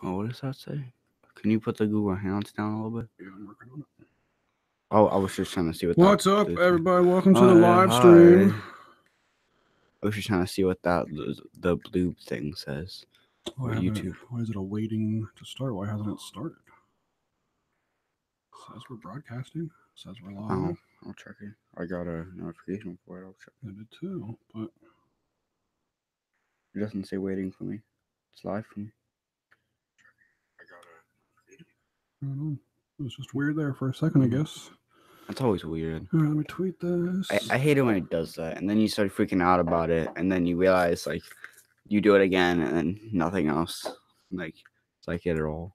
Oh, what does that say? Can you put the Google Hands down a little bit? Yeah, I'm working on it. Oh, I was just trying to see what. What's that up, says. everybody? Welcome to the Yeah, live hi. stream. I was just trying to see what that the blue thing says. YouTube. Why is it awaiting to start? Why hasn't it started? Says we're broadcasting. Says we're live. Oh, I'll check it. I got a notification for it. I'll check. I did too, but it doesn't say waiting for me. It's live for me. I don't know. It was just weird there for a second, I guess. That's always weird. All right, let me tweet this. I hate it when it does that, and then you start freaking out about it, and then you realize like you do it again, and then nothing else. Like it's like it at all.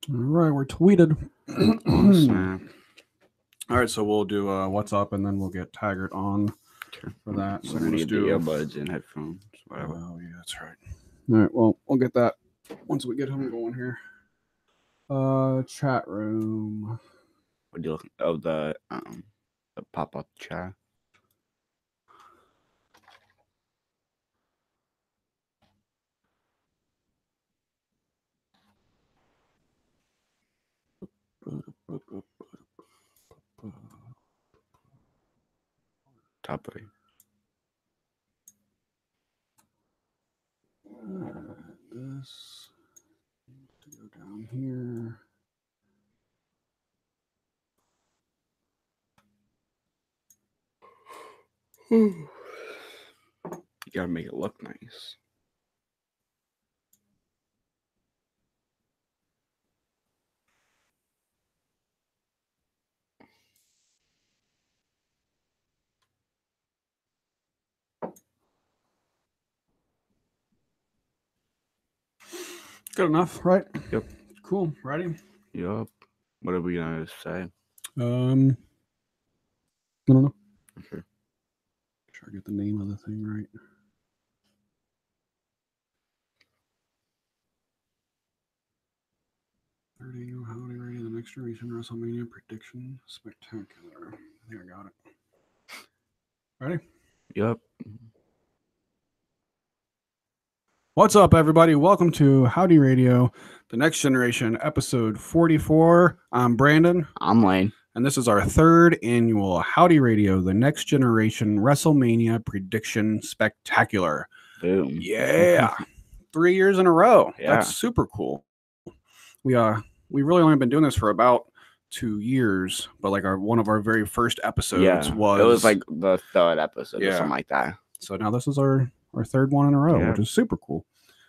All right, we're tweeted. Oh, snap. All right, so we'll do what's up, and then we'll get Taggart on for that. So we'll need the earbuds and headphones. Whatever. Oh yeah, that's right. All right, well, we'll get that once we get him going here. Chat room. What do you look? Oh, the pop-up chat. Top right. This to go down here. You gotta make it look nice. Good enough, right? Yep. Cool. Ready? Yep. What are we gonna say? I don't know. Okay. Try to get the name of the thing right. Howdy, ready? The next generation WrestleMania prediction spectacular. I think I got it. Ready? Yep. What's up, everybody? Welcome to Howdy Radio, the next generation, episode 44. I'm Brandon. I'm Lane. And this is our third annual Howdy Radio, the next generation WrestleMania prediction spectacular. Boom. Yeah. 3 years in a row. Yeah. That's super cool. We really only been doing this for about 2 years, but like one of our very first episodes was... It was like the third episode or something like that. So now this is our third one in a row, which is super cool.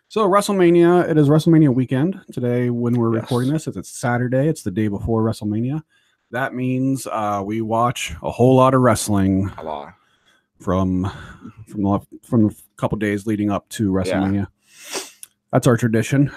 So WrestleMania, it is WrestleMania weekend today when we're recording this. It's Saturday. It's the day before WrestleMania. That means we watch a whole lot of wrestling. A lot. From a couple days leading up to WrestleMania. Yeah. That's our tradition.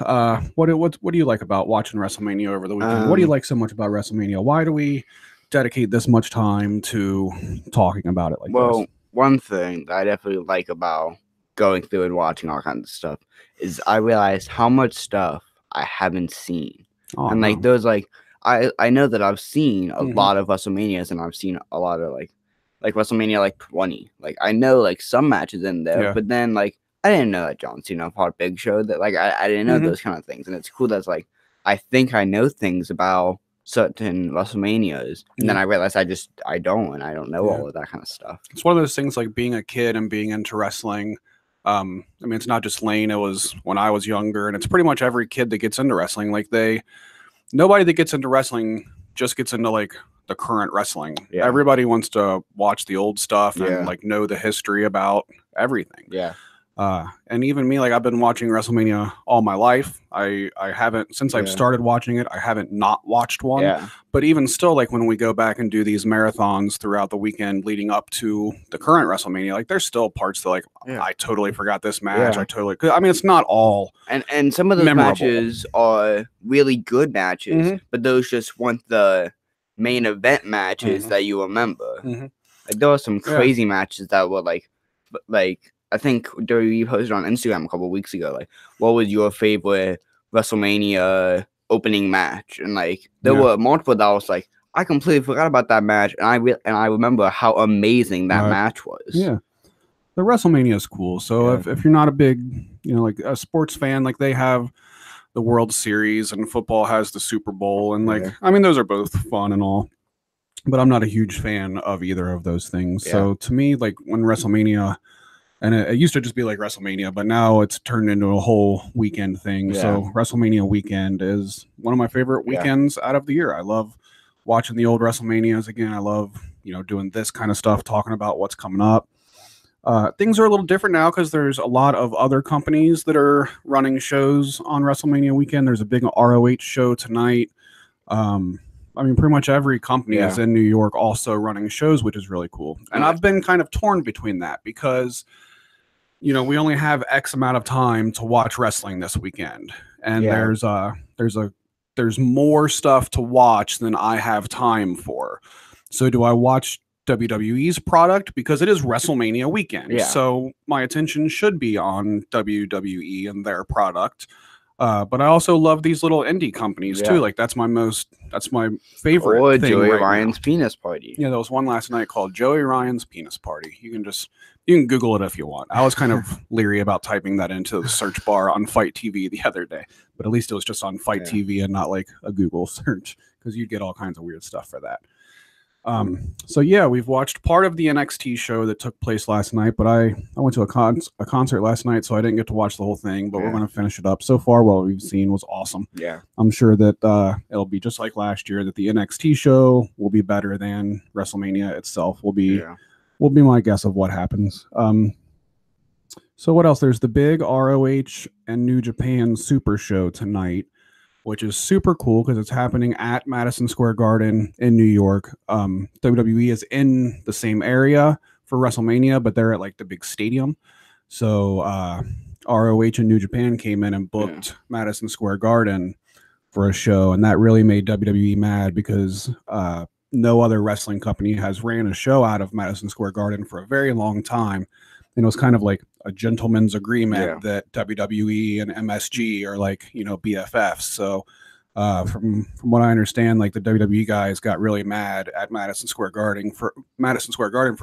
What do you like about watching WrestleMania over the weekend? What do you like so much about WrestleMania? Why do we dedicate this much time to talking about it like this? Well, one thing that I definitely like about going through and watching all kinds of stuff is I realized how much stuff I haven't seen. And like there's like I know that I've seen a lot of WrestleManias, and I've seen a lot of like WrestleMania like 20. Like I know like some matches in there, but then like I didn't know that John Cena fought Big Show, that like I didn't know those kind of things. And it's cool that's like I think I know things about certain WrestleManias, and then I realized I don't know all of that kind of stuff. It's one of those things like being a kid and being into wrestling. I mean, it's not just Lane. It was when I was younger, and it's pretty much every kid that gets into wrestling. Like nobody that gets into wrestling just gets into like the current wrestling. Yeah. Everybody wants to watch the old stuff and like know the history about everything. Yeah. And even me, like I've been watching WrestleMania all my life. I haven't, since I've started watching it, I haven't not watched one. Yeah. But even still, like when we go back and do these marathons throughout the weekend leading up to the current WrestleMania, like there's still parts that like I totally forgot this match. I mean, it's not all. And some of those matches are really good matches, but those just weren't the main event matches that you remember. Like there were some crazy matches that were like I think WWE posted on Instagram a couple of weeks ago, like, what was your favorite WrestleMania opening match? And like, there were multiple that I was like, I completely forgot about that match, and I remember how amazing that match was. Yeah, the WrestleMania is cool. So if you're not a big like a sports fan, like they have the World Series and football has the Super Bowl. And like, I mean, those are both fun and all, but I'm not a huge fan of either of those things. So to me, like when WrestleMania, and it used to just be like WrestleMania, but now it's turned into a whole weekend thing. So WrestleMania weekend is one of my favorite weekends out of the year. I love watching the old WrestleManias again. I love, doing this kind of stuff, talking about what's coming up. Things are a little different now because there's a lot of other companies that are running shows on WrestleMania weekend. There's a big ROH show tonight. I mean, pretty much every company is in New York also running shows, which is really cool. And I've been kind of torn between that because, we only have X amount of time to watch wrestling this weekend. And there's more stuff to watch than I have time for. So do I watch WWE's product because it is WrestleMania weekend? So my attention should be on WWE and their product. But I also love these little indie companies too. Like that's my favorite. Or thing Joey right Ryan's now. Penis Party. Yeah, there was one last night called Joey Ryan's Penis Party. You can Google it if you want. I was kind of leery about typing that into the search bar on Fight TV the other day, but at least it was just on Fight TV and not like a Google search because you'd get all kinds of weird stuff for that. So yeah, we've watched part of the NXT show that took place last night, but I went to a concert last night, so I didn't get to watch the whole thing, but we're going to finish it up. So far, what we've seen was awesome. Yeah. I'm sure that it'll be just like last year, that the NXT show will be better than WrestleMania itself will be my guess of what happens. So what else? There's the big ROH and New Japan Super Show tonight, which is super cool because it's happening at Madison Square Garden in New York. WWE is in the same area for WrestleMania, but they're at like the big stadium. So ROH and New Japan came in and booked Madison Square Garden for a show, and that really made WWE mad because no other wrestling company has ran a show out of Madison Square Garden for a very long time. And it was kind of like a gentleman's agreement that WWE and MSG are like, BFFs. So from what I understand, like the WWE guys got really mad at Madison Square Garden for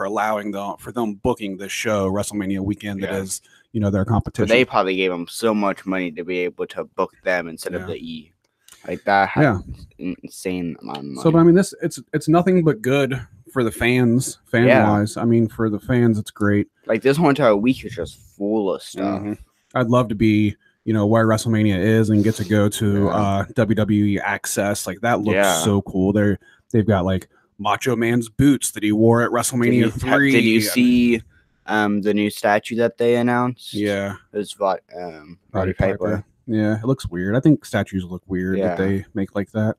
allowing them booking this show WrestleMania weekend that is, their competition. But they probably gave them so much money to be able to book them instead of the E. Like that insane amount of money. So, but I mean, it's nothing but good for the fan-wise. I mean, for the fans, it's great. Like this whole entire week is just full of stuff. I'd love to be, where WrestleMania is and get to go to WWE Access. Like that looks so cool. They've got like Macho Man's boots that he wore at WrestleMania 3. Did you see the new statue that they announced? Yeah, it's Roddy Piper. Yeah, it looks weird. I think statues look weird that they make like that.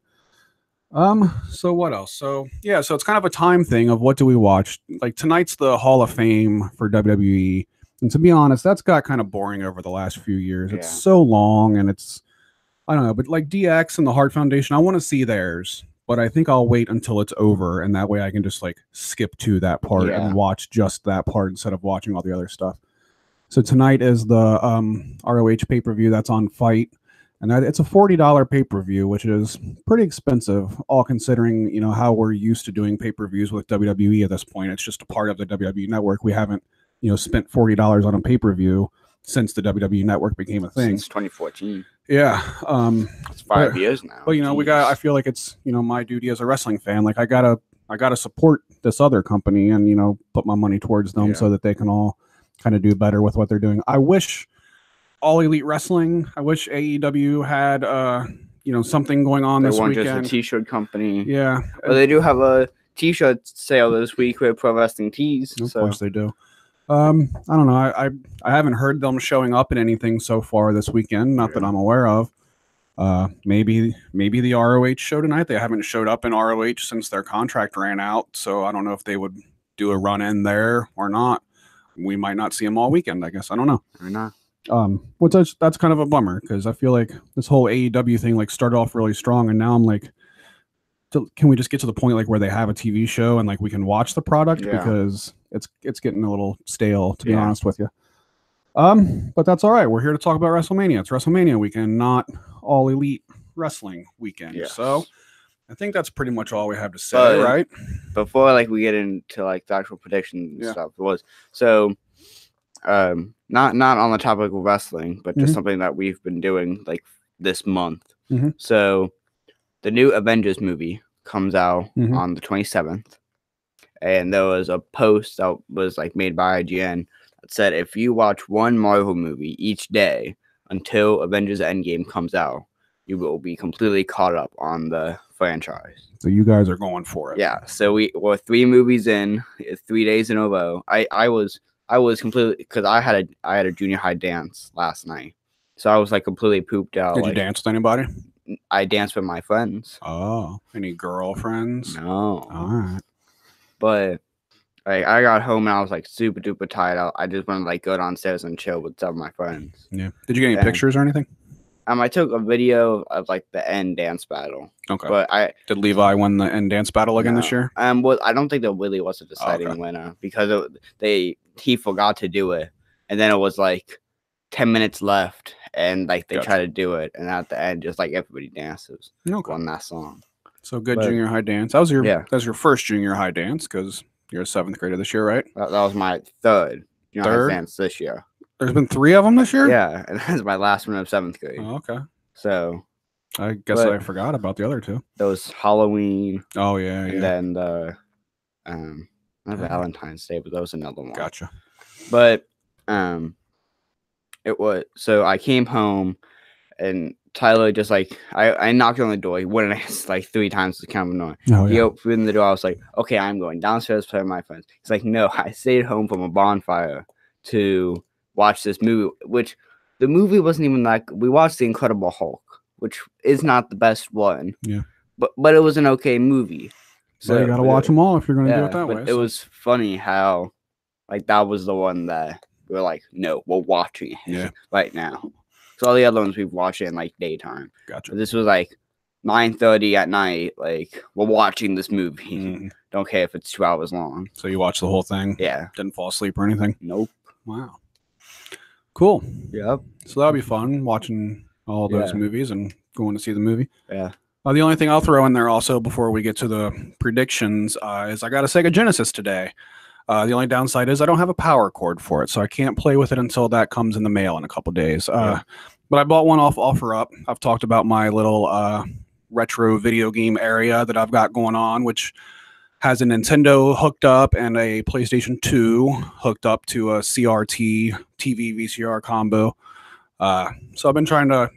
So what else? So it's kind of a time thing of what do we watch? Like tonight's the Hall of Fame for WWE. And to be honest, that's got kind of boring over the last few years. It's so long and I don't know, but like DX and the Hart Foundation, I want to see theirs, but I think I'll wait until it's over. And that way I can just like skip to that part and watch just that part instead of watching all the other stuff. So tonight is the ROH pay-per-view that's on Fight. And it's a $40 pay-per-view, which is pretty expensive, all considering, how we're used to doing pay-per-views with WWE at this point. It's just a part of the WWE network. We haven't, spent $40 on a pay-per-view since the WWE network became a thing. Since 2014. Yeah. It's 5 years now. But, I feel like it's, my duty as a wrestling fan. Like I gotta support this other company and, put my money towards them so that they can all kind of do better with what they're doing. I wish All Elite Wrestling, I wish AEW had something going on this weekend. Just a t-shirt company. Yeah. Well, they do have a t-shirt sale this week with Pro Wrestling Tees. Of course they do. I don't know. I haven't heard them showing up in anything so far this weekend, not that I'm aware of. Maybe the ROH show tonight. They haven't showed up in ROH since their contract ran out, so I don't know if they would do a run in there or not. We might not see them all weekend, I guess. I don't know. Or not. Which that's kind of a bummer because I feel like this whole AEW thing like started off really strong, and now I'm like, can we just get to the point like where they have a TV show and like we can watch the product because it's getting a little stale, to be honest with you. But that's all right. We're here to talk about WrestleMania. It's WrestleMania weekend, not All Elite Wrestling weekend. Yes. So I think that's pretty much all we have to say, right? Before like we get into like the actual predictions and stuff, not on the topic of wrestling, but just something that we've been doing like this month. So the new Avengers movie comes out on the 27th, and there was a post that was like made by IGN that said if you watch one Marvel movie each day until Avengers Endgame comes out, you will be completely caught up on the franchise. So you guys are going for it. Yeah. So we're 3 movies in, 3 days in a row. I was completely, because I had a junior high dance last night, so I was like completely pooped out. Did you dance with anybody? I danced with my friends. Oh, any girlfriends? No. All right. But like I got home and I was like super duper tired. I just wanted to like go downstairs and chill with some of my friends. Yeah. Did you get any pictures or anything? I took a video of like the end dance battle. Okay. But did Levi win the end dance battle again this year? Well, I don't think there really was a deciding winner because he forgot to do it, and then it was like 10 minutes left, and like they tried to do it, and at the end, just like everybody dances on that song. So good junior high dance. That was your first junior high dance because you're a 7th grader this year, right? That was my third junior high dance this year. There's been 3 of them this year? Yeah, and that's my last one of 7th grade. Oh, okay. So I guess I forgot about the other 2. There was Halloween. Oh, yeah. And then the not Valentine's Day, but that was another one. Gotcha. But it was, so I came home and Tyler just like I knocked on the door. He wouldn't answer like 3 times to kind of annoying. Oh, he opened the door. I was like, okay, I'm going downstairs to play with my friends. He's like, no, I stayed home from a bonfire to watch this movie, which the movie wasn't even like, we watched The Incredible Hulk, which is not the best one. Yeah. But it was an okay movie. So you gotta watch them all if you're gonna do it that way. It was funny how like that was the one that we were like, no, we're watching it right now. So all the other ones we've watched it in like daytime. Gotcha. But this was like 9:30 at night. Like we're watching this movie. Don't care if it's 2 hours long. So you watched the whole thing? Yeah. Didn't fall asleep or anything? Nope. Wow. Cool. Yep. So that'll be fun watching all those movies and going to see the movie. Yeah. The only thing I'll throw in there also before we get to the predictions is I got a Sega Genesis today. The only downside is I don't have a power cord for it, so I can't play with it until that comes in the mail in a couple days. But I bought one off OfferUp. I've talked about my little retro video game area that I've got going on, which has a Nintendo hooked up and a PlayStation 2 hooked up to a CRT TV VCR combo. So I've been trying to,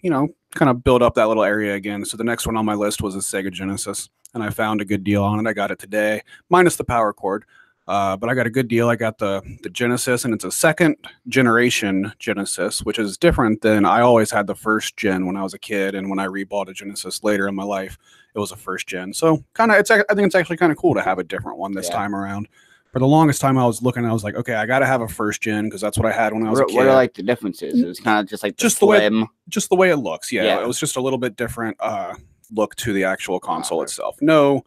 kind of build up that little area again. So the next one on my list was a Sega Genesis, and I found a good deal on it. I got it today, minus the power cord. But I got a good deal. I got the Genesis, and it's a 2nd generation Genesis, which is different than I always had the 1st gen when I was a kid, and when I rebought a Genesis later in my life, it was a 1st gen. So I think it's actually kind of cool to have a different one this time around. For the longest time, I was looking, I was like, okay, I got to have a 1st gen because that's what I had when I was a kid. What are like the differences? It's kind of just like the way it looks. Yeah, it was just a little bit different look to the actual console itself. No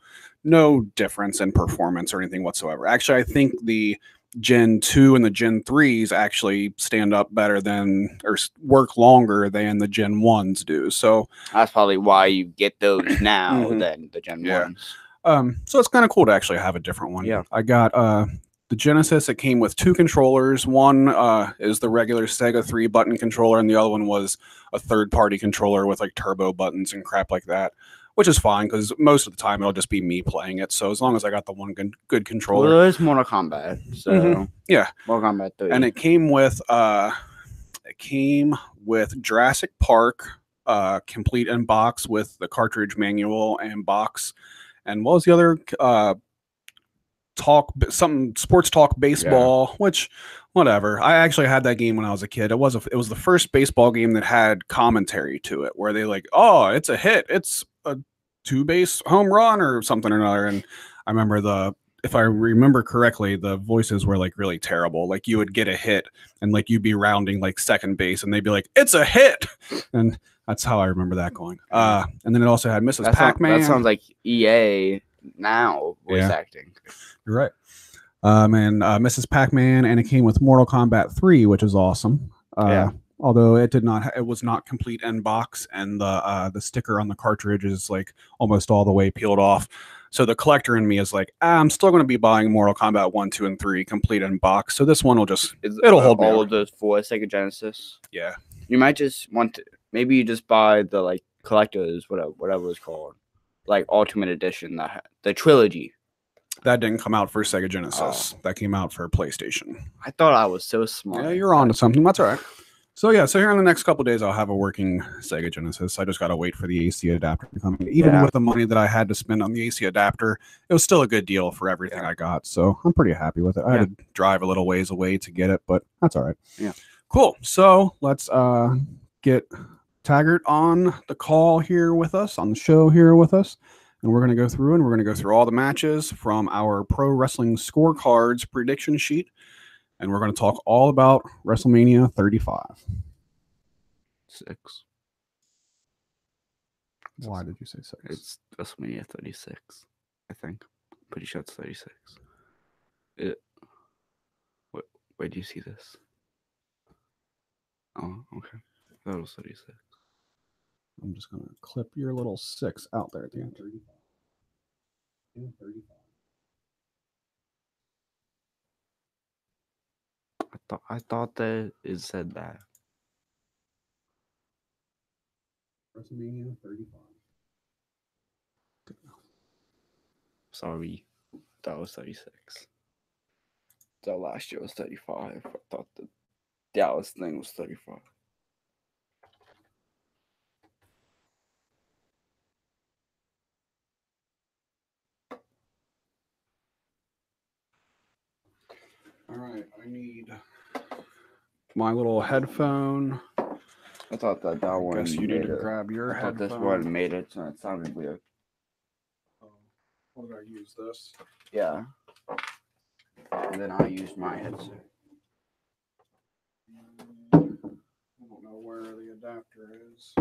difference in performance or anything whatsoever. Actually, I think the Gen 2 and the Gen 3s actually stand up better than, or work longer than the Gen 1s do. So that's probably why you get those now than the Gen 1s. So it's kind of cool to actually have a different one. Yeah. I got the Genesis. It came with 2 controllers. One is the regular Sega 3-button controller, and the other one was a third-party controller with like turbo buttons and crap like that. Which is fine because most of the time it'll just be me playing it. So as long as I got the one good controller. Well, there's Mortal Kombat. So yeah, Mortal Kombat 3. And it came with Jurassic Park complete in box with the cartridge manual and box. And what was the other sports talk baseball, which whatever. I actually had that game when I was a kid. It was the first baseball game that had commentary to it where they like, oh, it's a hit. It's a 2-base home run or something or another. And I remember if I remember correctly, the voices were like really terrible. Like you would get a hit and like you'd be rounding like second base and they'd be like, it's a hit. And that's how I remember that going. And then it also had Mrs. Pac-Man. That sounds like EA now voice acting. You're right. And Mrs. Pac-Man, and it came with Mortal Kombat 3, which is awesome. Although it was not complete in box, and the sticker on the cartridge is like almost all the way peeled off. So the collector in me is like, I'm still going to be buying Mortal Kombat 1, 2, and 3 complete in box. So this one will just, it'll hold me all over. of those for Sega Genesis. Yeah. You might just want to, maybe you just buy the like collectors, whatever it's called, like Ultimate Edition, the trilogy. That didn't come out for Sega Genesis. Oh. That came out for PlayStation. I thought I was so smart. Yeah, you're on to something. That's all right. So yeah, so here in the next couple of days, I'll have a working Sega Genesis. I just got to wait for the AC adapter to come in. Even with the money that I had to spend on the AC adapter, it was still a good deal for everything I got. So I'm pretty happy with it. I had to drive a little ways away to get it, but that's all right. Yeah. Cool. So let's get Taggart on the call here with us, on the show here with us. And we're going to go through all the matches from our Pro Wrestling Scorecards prediction sheet. And we're going to talk all about WrestleMania 35. 6. Why did you say 6? It's WrestleMania 36, I think. Pretty sure it's 36. Where do you see this? Oh, okay. I thought it was 36. I'm just going to clip your little 6 out there at the end. 35. I thought that it said that. WrestleMania 35. Sorry, that was 36. So last year was 35. I thought the Dallas thing was 35. All right, I need my little headphone. I thought that one. I guess you need to grab your headphone. I thought this one made it, so it sounded weird. What did I use this? Yeah. And then I used my headset. I don't know where the adapter is.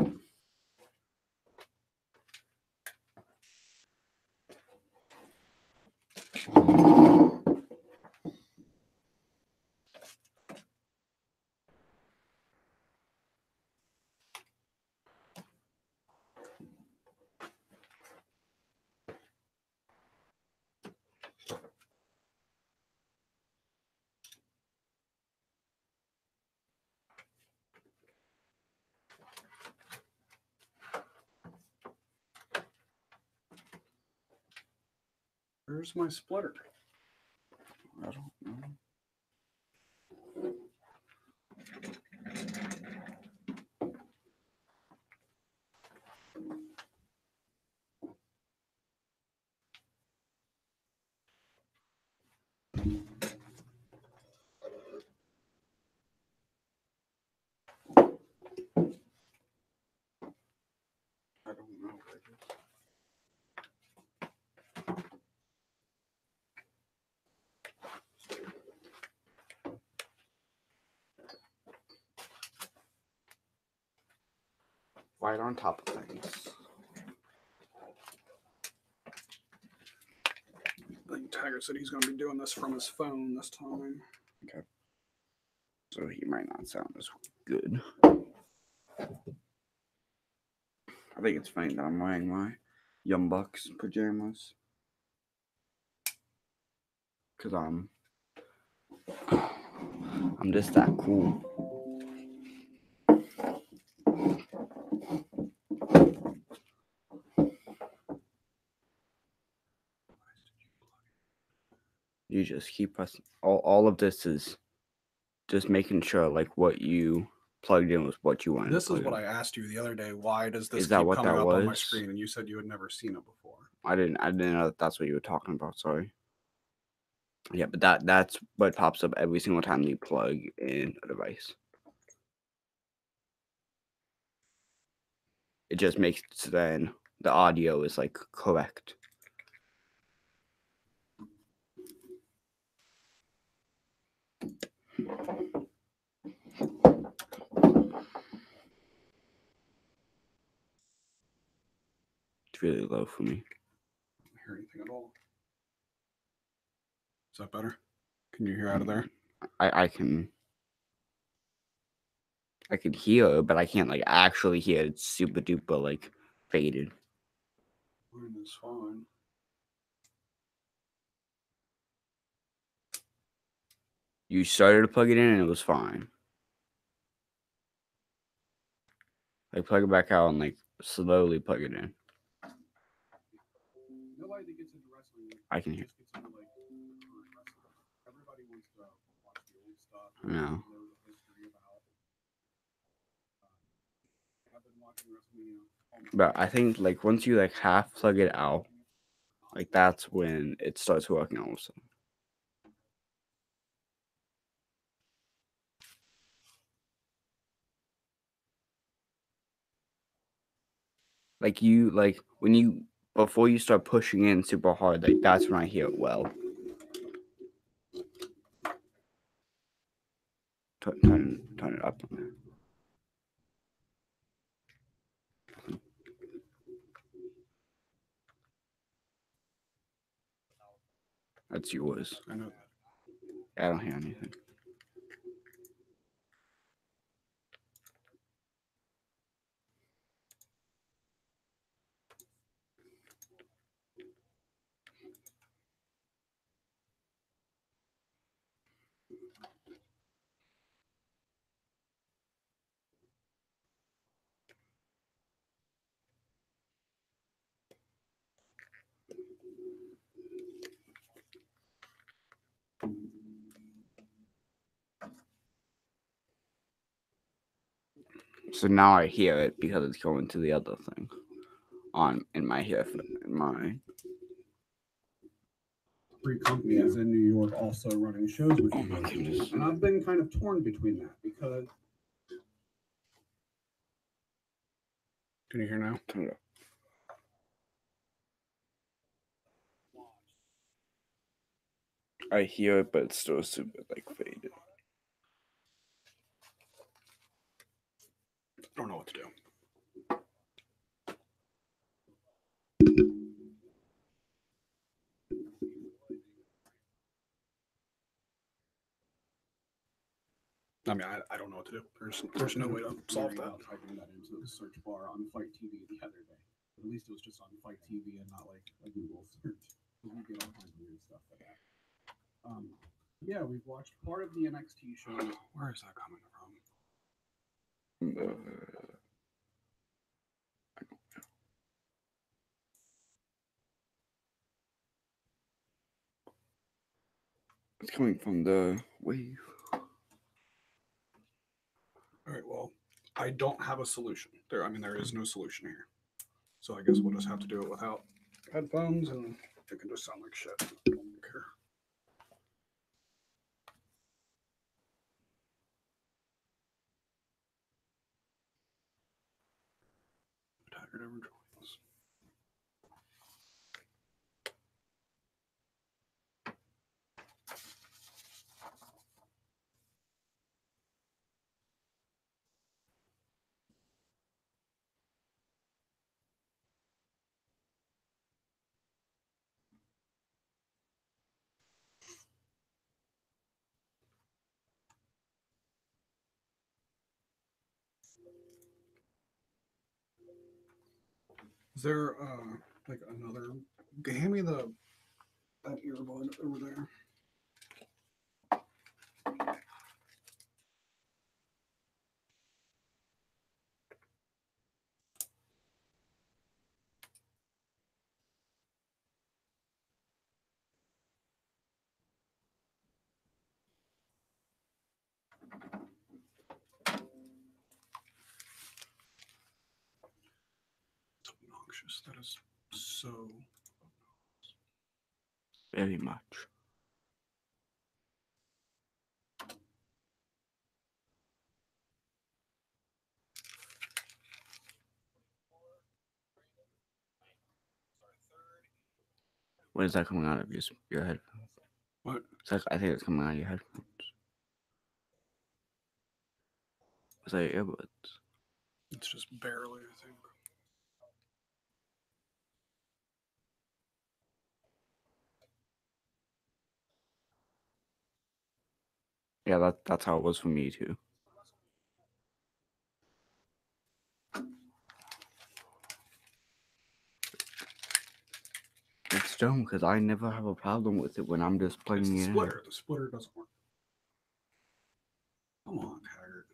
Where's my splitter? I don't know. I don't know. Right on top of things. I think Tiger said he's going to be doing this from his phone this time. Okay. So he might not sound as good. I think it's funny that I'm wearing my Young Bucks pajamas. Because I'm just that cool. You just keep us. All of this is just making sure, like, what you plugged in was what you wanted. This is what I asked you the other day. Why does this keep coming up on my screen? And you said you had never seen it before. I didn't know that's what you were talking about. Sorry. Yeah, but that's what pops up every single time you plug in a device. It just makes then the audio is like correct. It's really low for me. I don't hear anything at all. Is that better? Can you hear out of there? I can hear, but I can't like actually hear. It's super duper like faded. Mine is fine. You started to plug it in and it was fine. Like plug it back out and like slowly plug it in. Nobody that gets into wrestling I can hear. just gets into like current wrestling. Everybody wants to watch the old stuff. No. Know the history about. I've been watching WrestleMania. But I think like once you like half plug it out, like that's when it starts working also. Like you like when you before you start pushing in super hard, like that's when I hear it well. Turn it up. That's yours. I know. I don't hear anything. So now I hear it because it's going to the other thing in my Three companies in New York also running shows with you. Oh my goodness. And I've been kind of torn between that because. Can you hear now? Turn it up. I hear it, but it's still super like faded. I don't know what to do. I mean, I don't know what to do. There's no way to solve that. Typing that into the search bar on Fight TV the other day. At least it was just on Fight TV and not like a Google search. We get all kinds of weird stuff for that. Yeah, we've watched part of the NXT show. Where is that coming from? It's coming from the wave. All right, well, I don't have a solution. There is no solution here. So I guess we'll just have to do it without headphones, and it can just sound like shit. I don't care. Tired ever joins. Is there like another? Hand me that earbud over there. It's obnoxious. That is so. Very much. When is that coming out of your headphones? What? I think it's coming out of your headphones. It's like earbuds. It's just barely, I think. Yeah, that's how it was for me too. It's dumb because I never have a problem with it when I'm just plugging it in. The splitter doesn't work. Come on, Haggard.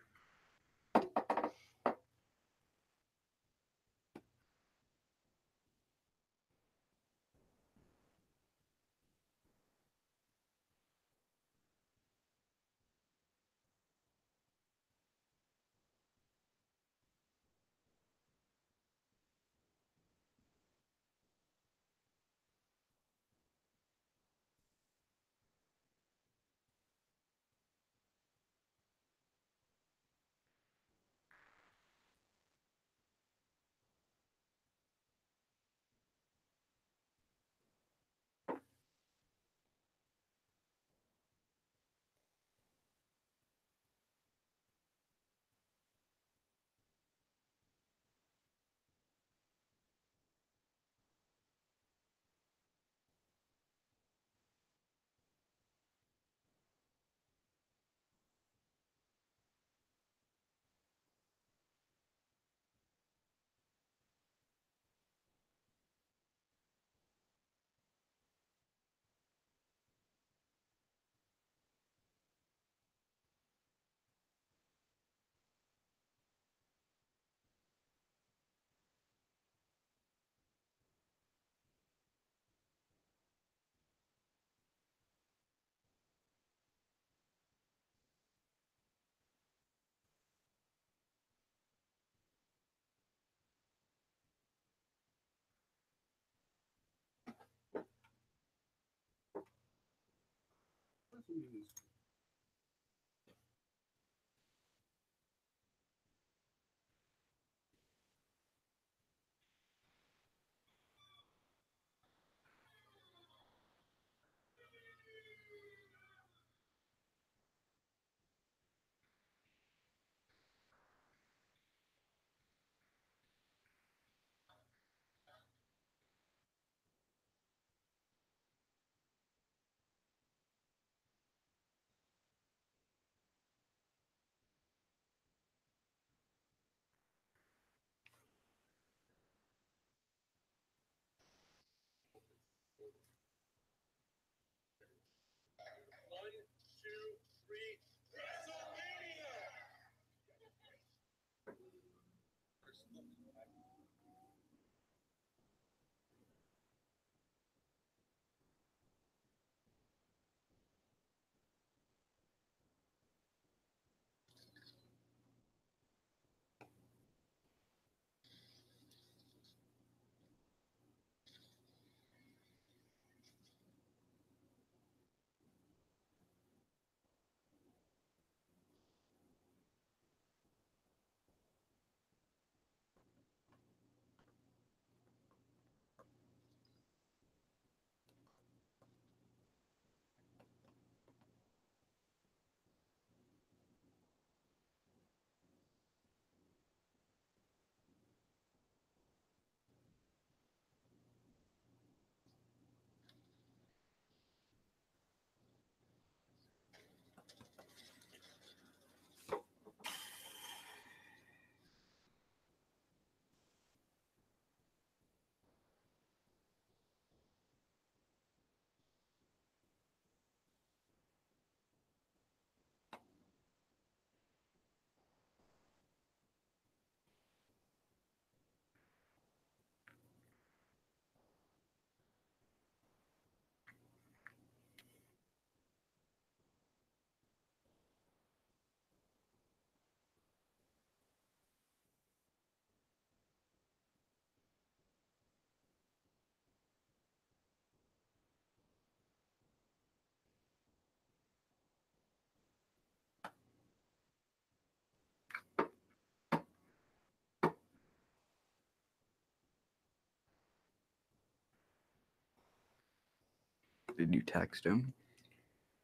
Did you text him?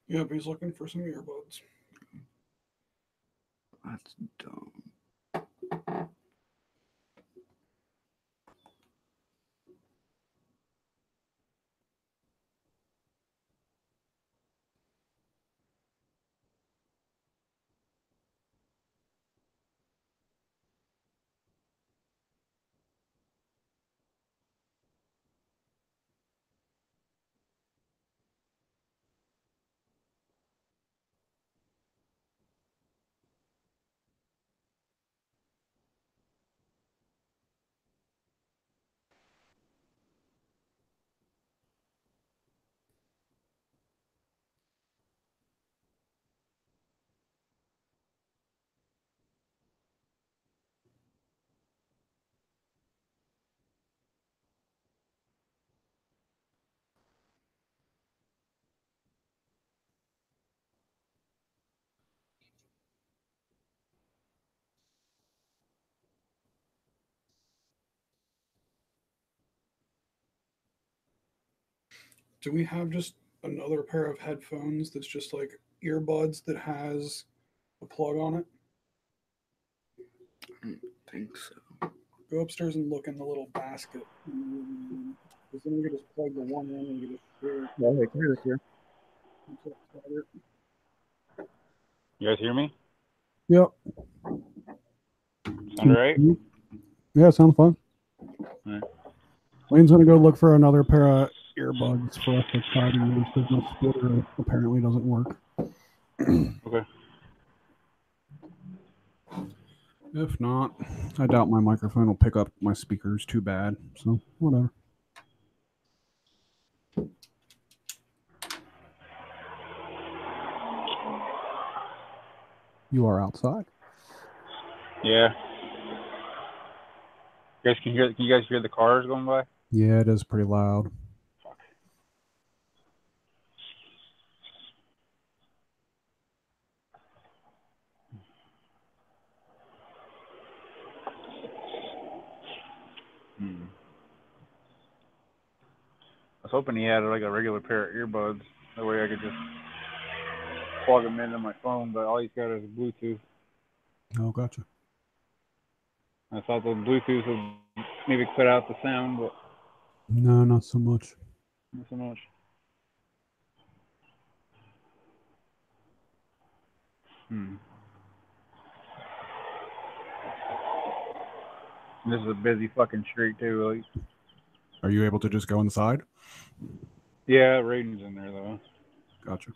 Yep, he's looking for some earbuds. That's dumb. Do we have just another pair of headphones that's just like earbuds that has a plug on it? I don't think so. Go upstairs and look in the little basket. Because then we can just plug the one in and get it here. Yeah, they clear this here. You guys hear me? Yep. Sound right? Yeah, sounds fun. Right. Lane's gonna go look for another pair of earbuds for us to try to use because my splitter apparently doesn't work. Okay. If not, I doubt my microphone will pick up my speakers too bad. So whatever. You are outside. Yeah. You guys can you guys hear the cars going by? Yeah, it is pretty loud. Fuck. I was hoping he had like a regular pair of earbuds. That way I could just plug them into my phone, but all he's got is Bluetooth. Oh, gotcha. I thought the Bluetooth would maybe cut out the sound, but no, not so much. Not so much. This is a busy fucking street too. Like. Are you able to just go inside? Yeah, Raiden's in there though. Gotcha.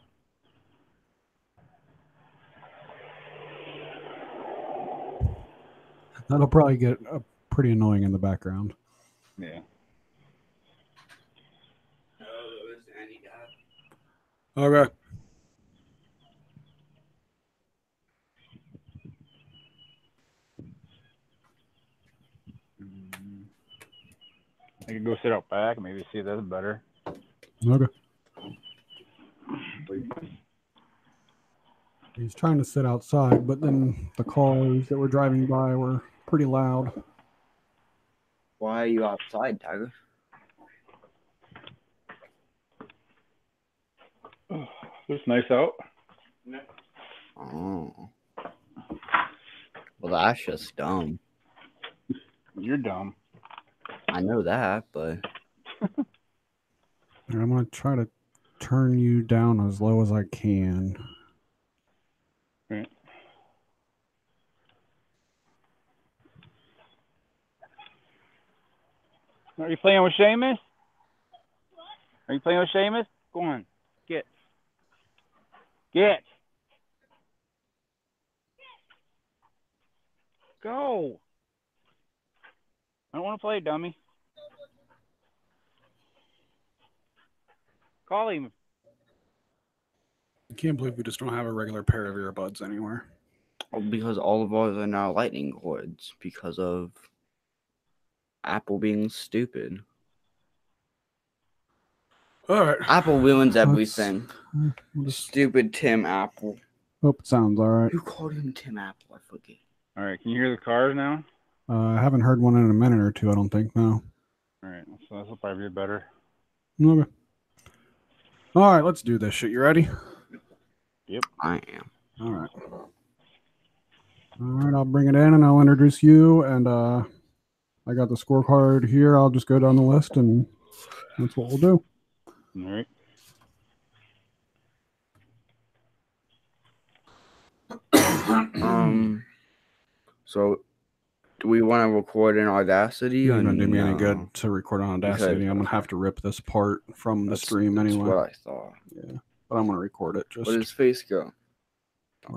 That'll probably get pretty annoying in the background. Yeah. Okay. I could go sit out back and maybe see if that's better. Okay. He's trying to sit outside, but then the cars that were driving by were pretty loud. Why are you outside, Tiger? It's nice out. Oh. Well, that's just dumb. You're dumb. I know that, but... I'm going to try to turn you down as low as I can. Right. Are you playing with Seamus? Are you playing with Seamus? Go on. Get. Get. Go. I don't want to play, dummy. Call him. I can't believe we just don't have a regular pair of earbuds anywhere. Well, because all of ours are now lightning cords because of Apple being stupid. All right. Apple ruins everything. Stupid Tim Apple. Hope it sounds all right. Who called him Tim Apple? I forget. All right. Can you hear the cars now? I haven't heard one in a minute or two, I don't think, no. All right. So this will probably be better. Okay. All right, let's do this shit. You ready? Yep. I am. All right. All right, I'll bring it in and I'll introduce you. And I got the scorecard here. I'll just go down the list and that's what we'll do. All right. So, do we want to record in Audacity? You're not going to do me any good to record on Audacity. Because I'm going to have to rip this part from the stream that's anyway. That's what I thought. Yeah, but I'm going to record it. Just where does his face go?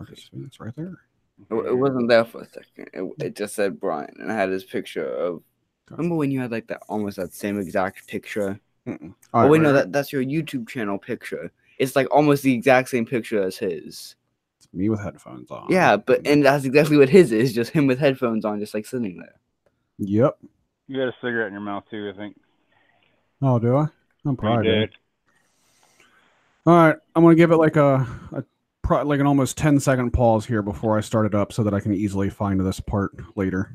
It's right there. It wasn't there for a second. It just said Brian, and I had his picture of. Remember when you had like that almost that same exact picture? Oh wait, no, that's your YouTube channel picture. It's like almost the exact same picture as his. It's me with headphones on. Yeah, and that's exactly what his is. Just him with headphones on, just like sitting there. Yep. You got a cigarette in your mouth too, I think. Oh, do I? I'm probably did. All right, I'm gonna give it like like an almost 10-second pause here before I start it up, so that I can easily find this part later.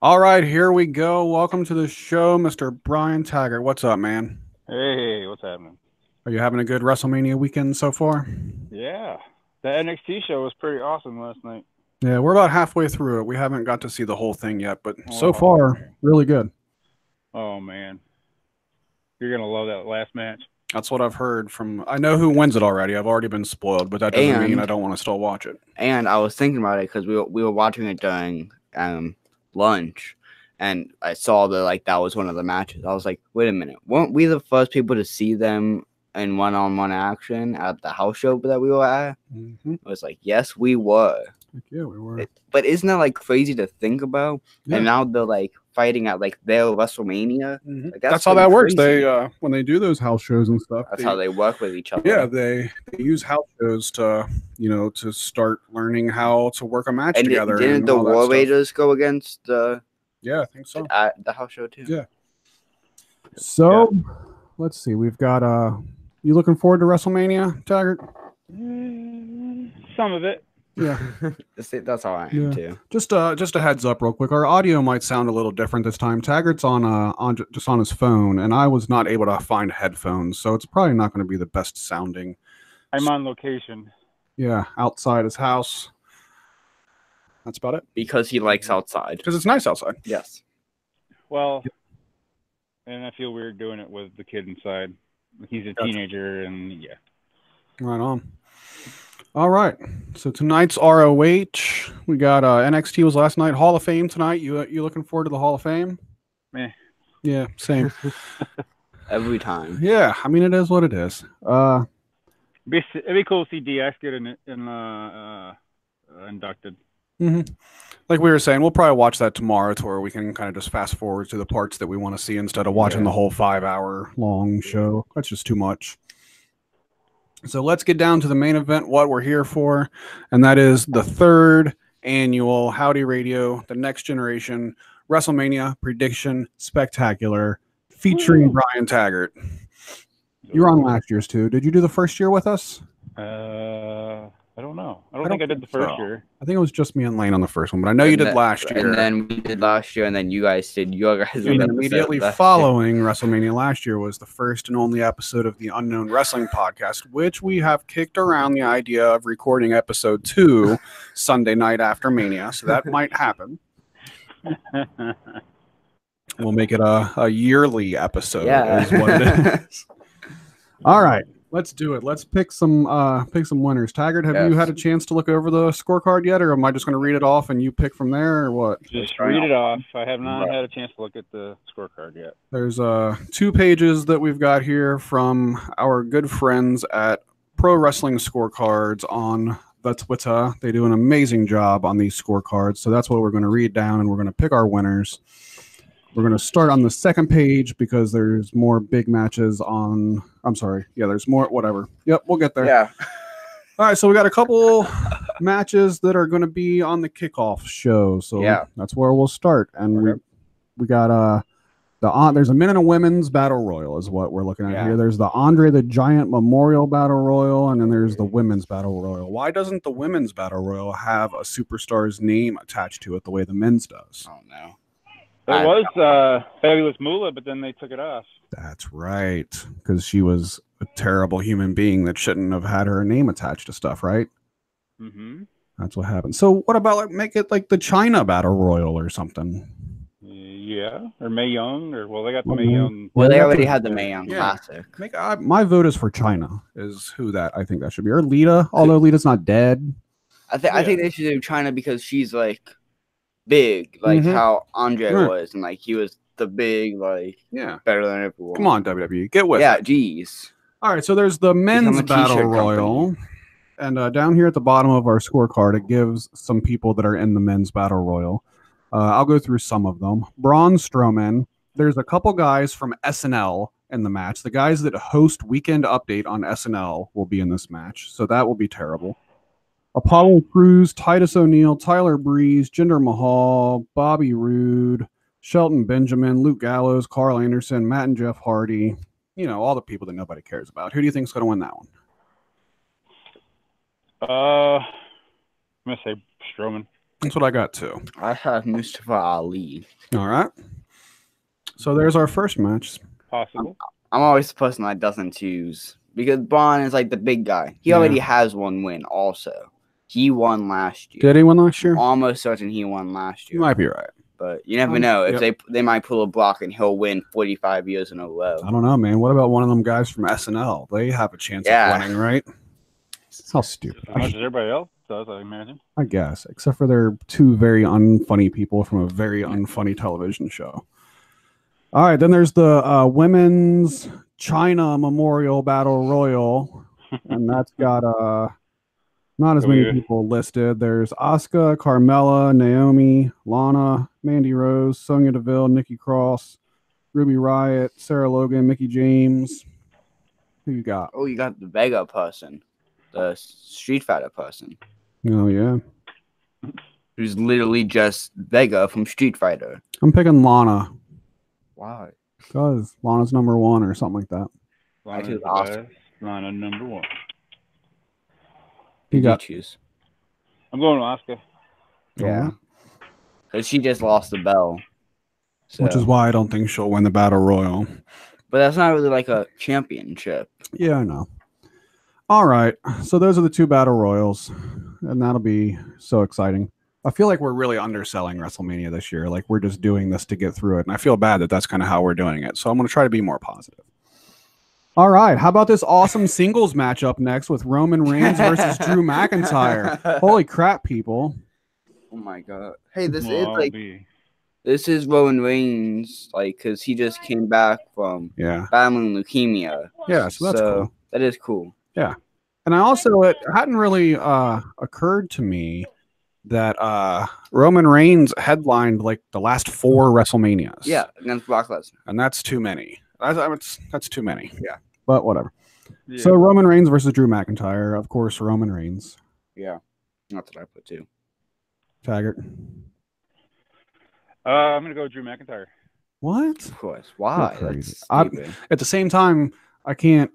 All right, here we go. Welcome to the show, Mr. Brian Taggart. What's up, man? Hey, what's happening? Are you having a good WrestleMania weekend so far? Yeah, the NXT show was pretty awesome last night. Yeah, we're about halfway through it. We haven't got to see the whole thing yet, but so far, really good. Oh, man. You're going to love that last match. That's what I've heard from... I know who wins it already. I've already been spoiled, but that doesn't mean I don't want to still watch it. And I was thinking about it because we were watching it during lunch, and I saw that was one of the matches. I was like, wait a minute, weren't we the first people to see them in one-on-one action at the house show that we were at? Mm-hmm. I was like, yes, we were. Yeah, we were. But isn't that crazy to think about? Yeah. And now they're fighting at their WrestleMania. Mm-hmm. That's how that works. They when they do those house shows and stuff. That's how they work with each other. Yeah, they use house shows to to start learning how to work a match together. Didn't the War Raiders go against the? Yeah, I think so. At the house show too. Yeah. So let's see. We've got you looking forward to WrestleMania, Taggart? Some of it. Yeah, that's all I am too. Just a heads up, real quick. Our audio might sound a little different this time. Taggart's just on his phone, and I was not able to find headphones, so it's probably not going to be the best sounding. I'm on location. Yeah, outside his house. That's about it. Because he likes outside. Because it's nice outside. Yes. Well, and I feel weird doing it with the kid inside. He's a teenager, and yeah. Right on. All right, so tonight's ROH. We got NXT was last night. Hall of Fame tonight. You looking forward to the Hall of Fame? Meh. Yeah, same. Every time. Yeah, I mean it is what it is. It'd be cool to see DX get inducted. Mm-hmm. Like we were saying, we'll probably watch that tomorrow, to where we can kind of just fast forward to the parts that we want to see instead of watching the whole 5-hour long show. That's just too much. So let's get down to the main event, what we're here for, and that is the 3rd annual Howdy Radio, the Next Generation WrestleMania Prediction Spectacular, featuring Brian Taggart. You were on last year's too. Did you do the first year with us? I don't know. I don't think I did the first year. I think it was just me and Lane on the first one, but I know you did last year. And then we did last year, and then you guys did your guys. And immediately following WrestleMania last year was the first and only episode of the Unknown Wrestling Podcast, which we have kicked around the idea of recording episode 2 Sunday night after Mania. So that might happen. We'll make it a yearly episode. Yeah. Is what it is. All right. Let's do it. Let's pick some winners. Taggart, have you had a chance to look over the scorecard yet, or am I just going to read it off and you pick from there, or what? Just read it off. I have not had a chance to look at the scorecard yet. There's 2 pages that we've got here from our good friends at Pro Wrestling Scorecards on the Twitter. They do an amazing job on these scorecards, so that's what we're going to read down, and we're going to pick our winners. We're going to start on the second page because there's more big matches on... I'm sorry. Yeah, there's more... Whatever. Yep, we'll get there. Yeah. All right, so we got a couple matches that are going to be on the kickoff show. So that's where we'll start. And we got... there's a men and a women's battle royal is what we're looking at here. There's the Andre the Giant Memorial Battle Royal, and then there's the women's battle royal. Why doesn't the women's battle royal have a superstar's name attached to it the way the men's does? Oh, no. It was Fabulous Moolah, but then they took it off. That's right, because she was a terrible human being that shouldn't have had her name attached to stuff, right? Mm-hmm. That's what happened. So what about make it like the China Battle Royal or something? Yeah, or Mae Young, or they got the Mae Young. Well, they already had the Mae Young Classic. My vote is for China. Is who that I think that should be, or Lita. Although Lita's not dead. I think they should do China because she's big, how Andre was, and he was the big, better than everyone. Come on, WWE, get with it. Geez. All right, so there's the men's battle royal, and down here at the bottom of our scorecard, it gives some people that are in the men's battle royal. I'll go through some of them. Braun Strowman. There's a couple guys from SNL in the match. The guys that host Weekend Update on SNL will be in this match, so that will be terrible. Apollo Crews, Titus O'Neil, Tyler Breeze, Jinder Mahal, Bobby Roode, Shelton Benjamin, Luke Gallows, Carl Anderson, Matt and Jeff Hardy. All the people that nobody cares about. Who do you think is going to win that one? I'm going to say Strowman. That's what I got too. I have Mustafa Ali. All right. So there's our first match. Possible. I'm always the person that doesn't choose because Braun is like the big guy. He already has one win. Also, he won last year. Did he win last year? I'm almost certain he won last year. You might be right. But you never know. If they might pull a block and he'll win 45 years in a row. I don't know, man. What about one of them guys from SNL? They have a chance of winning, right? How stupid. As much as everybody else does, I imagine. I guess, except for they're two very unfunny people from a very unfunny television show. All right, then there's the Women's China Memorial Battle Royal, and that's got not as many people listed. There's Asuka, Carmella, Naomi, Lana, Mandy Rose, Sonya Deville, Nikki Cross, Ruby Riott, Sarah Logan, Mickey James. Who you got? Oh, you got the Vega person, the Street Fighter person. Oh, yeah. Who's literally just Vega from Street Fighter. I'm picking Lana. Why? Because Lana's number one or something like that. Lana's awesome. Lana number one. You got choose. I'm going to Asuka. Yeah. Because she just lost the bell. So. Which is why I don't think she'll win the Battle Royal. But that's not really like a championship. Yeah, I know. All right. So those are the two Battle Royals. And that'll be so exciting. I feel like we're really underselling WrestleMania this year. Like we're just doing this to get through it. And I feel bad that that's kind of how we're doing it. So I'm going to try to be more positive. All right. How about this awesome singles match up next with Roman Reigns versus Drew McIntyre? Holy crap, people. Oh, my God. Hey, this is Roman Reigns, like, because he just came back from battling leukemia. Yeah, so that's cool. That is cool. Yeah. And I also, it hadn't really occurred to me that Roman Reigns headlined like the last 4 WrestleManias. Yeah, against Brock Lesnar. And that's too many. That's too many. Yeah. But whatever. Yeah. So Roman Reigns versus Drew McIntyre. Of course, Roman Reigns. Yeah. That's what I put too. Taggart. I'm going to go Drew McIntyre. What? Of course. Why? At the same time, I can't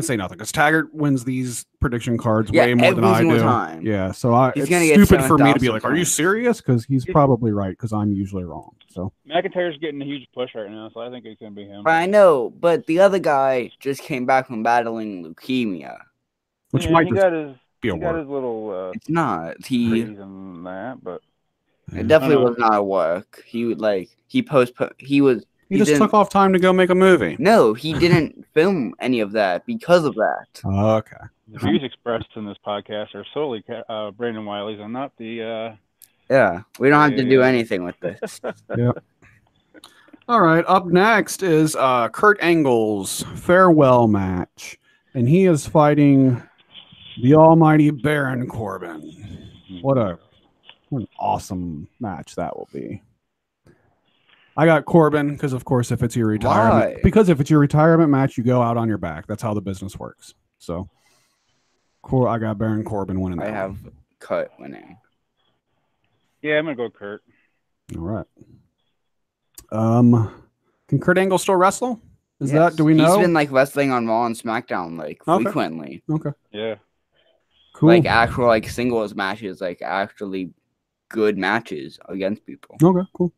say nothing because Taggart wins these prediction cards way more than I do. Time. Yeah, so it's stupid for me to be like, "Are you serious?" Because he's probably right because I'm usually wrong. So McIntyre's getting a huge push right now, so I think it's gonna be him. But I know, but the other guy just came back from battling leukemia, which might be a word. Got his little. It's not. But it definitely was not a work. He postponed. He just took off time to go make a movie. No, he didn't film any of that because of that. Oh, okay. The views expressed in this podcast are solely Brandon Wiley's and not the... Yeah, we don't have to do anything with this. Yeah. All right, up next is Kurt Angle's farewell match. And he is fighting the almighty Baron Corbin. What an awesome match that will be. I got Corbin because, of course, if it's your retirement, match, you go out on your back. That's how the business works. So, I got Baron Corbin winning. I have Kurt winning. Yeah, I'm gonna go Kurt. All right. Can Kurt Angle still wrestle? Do we know? He's been like wrestling on Raw and SmackDown frequently. Okay. Yeah. Cool. Like actual singles matches, like actually good matches against people. Okay. Cool.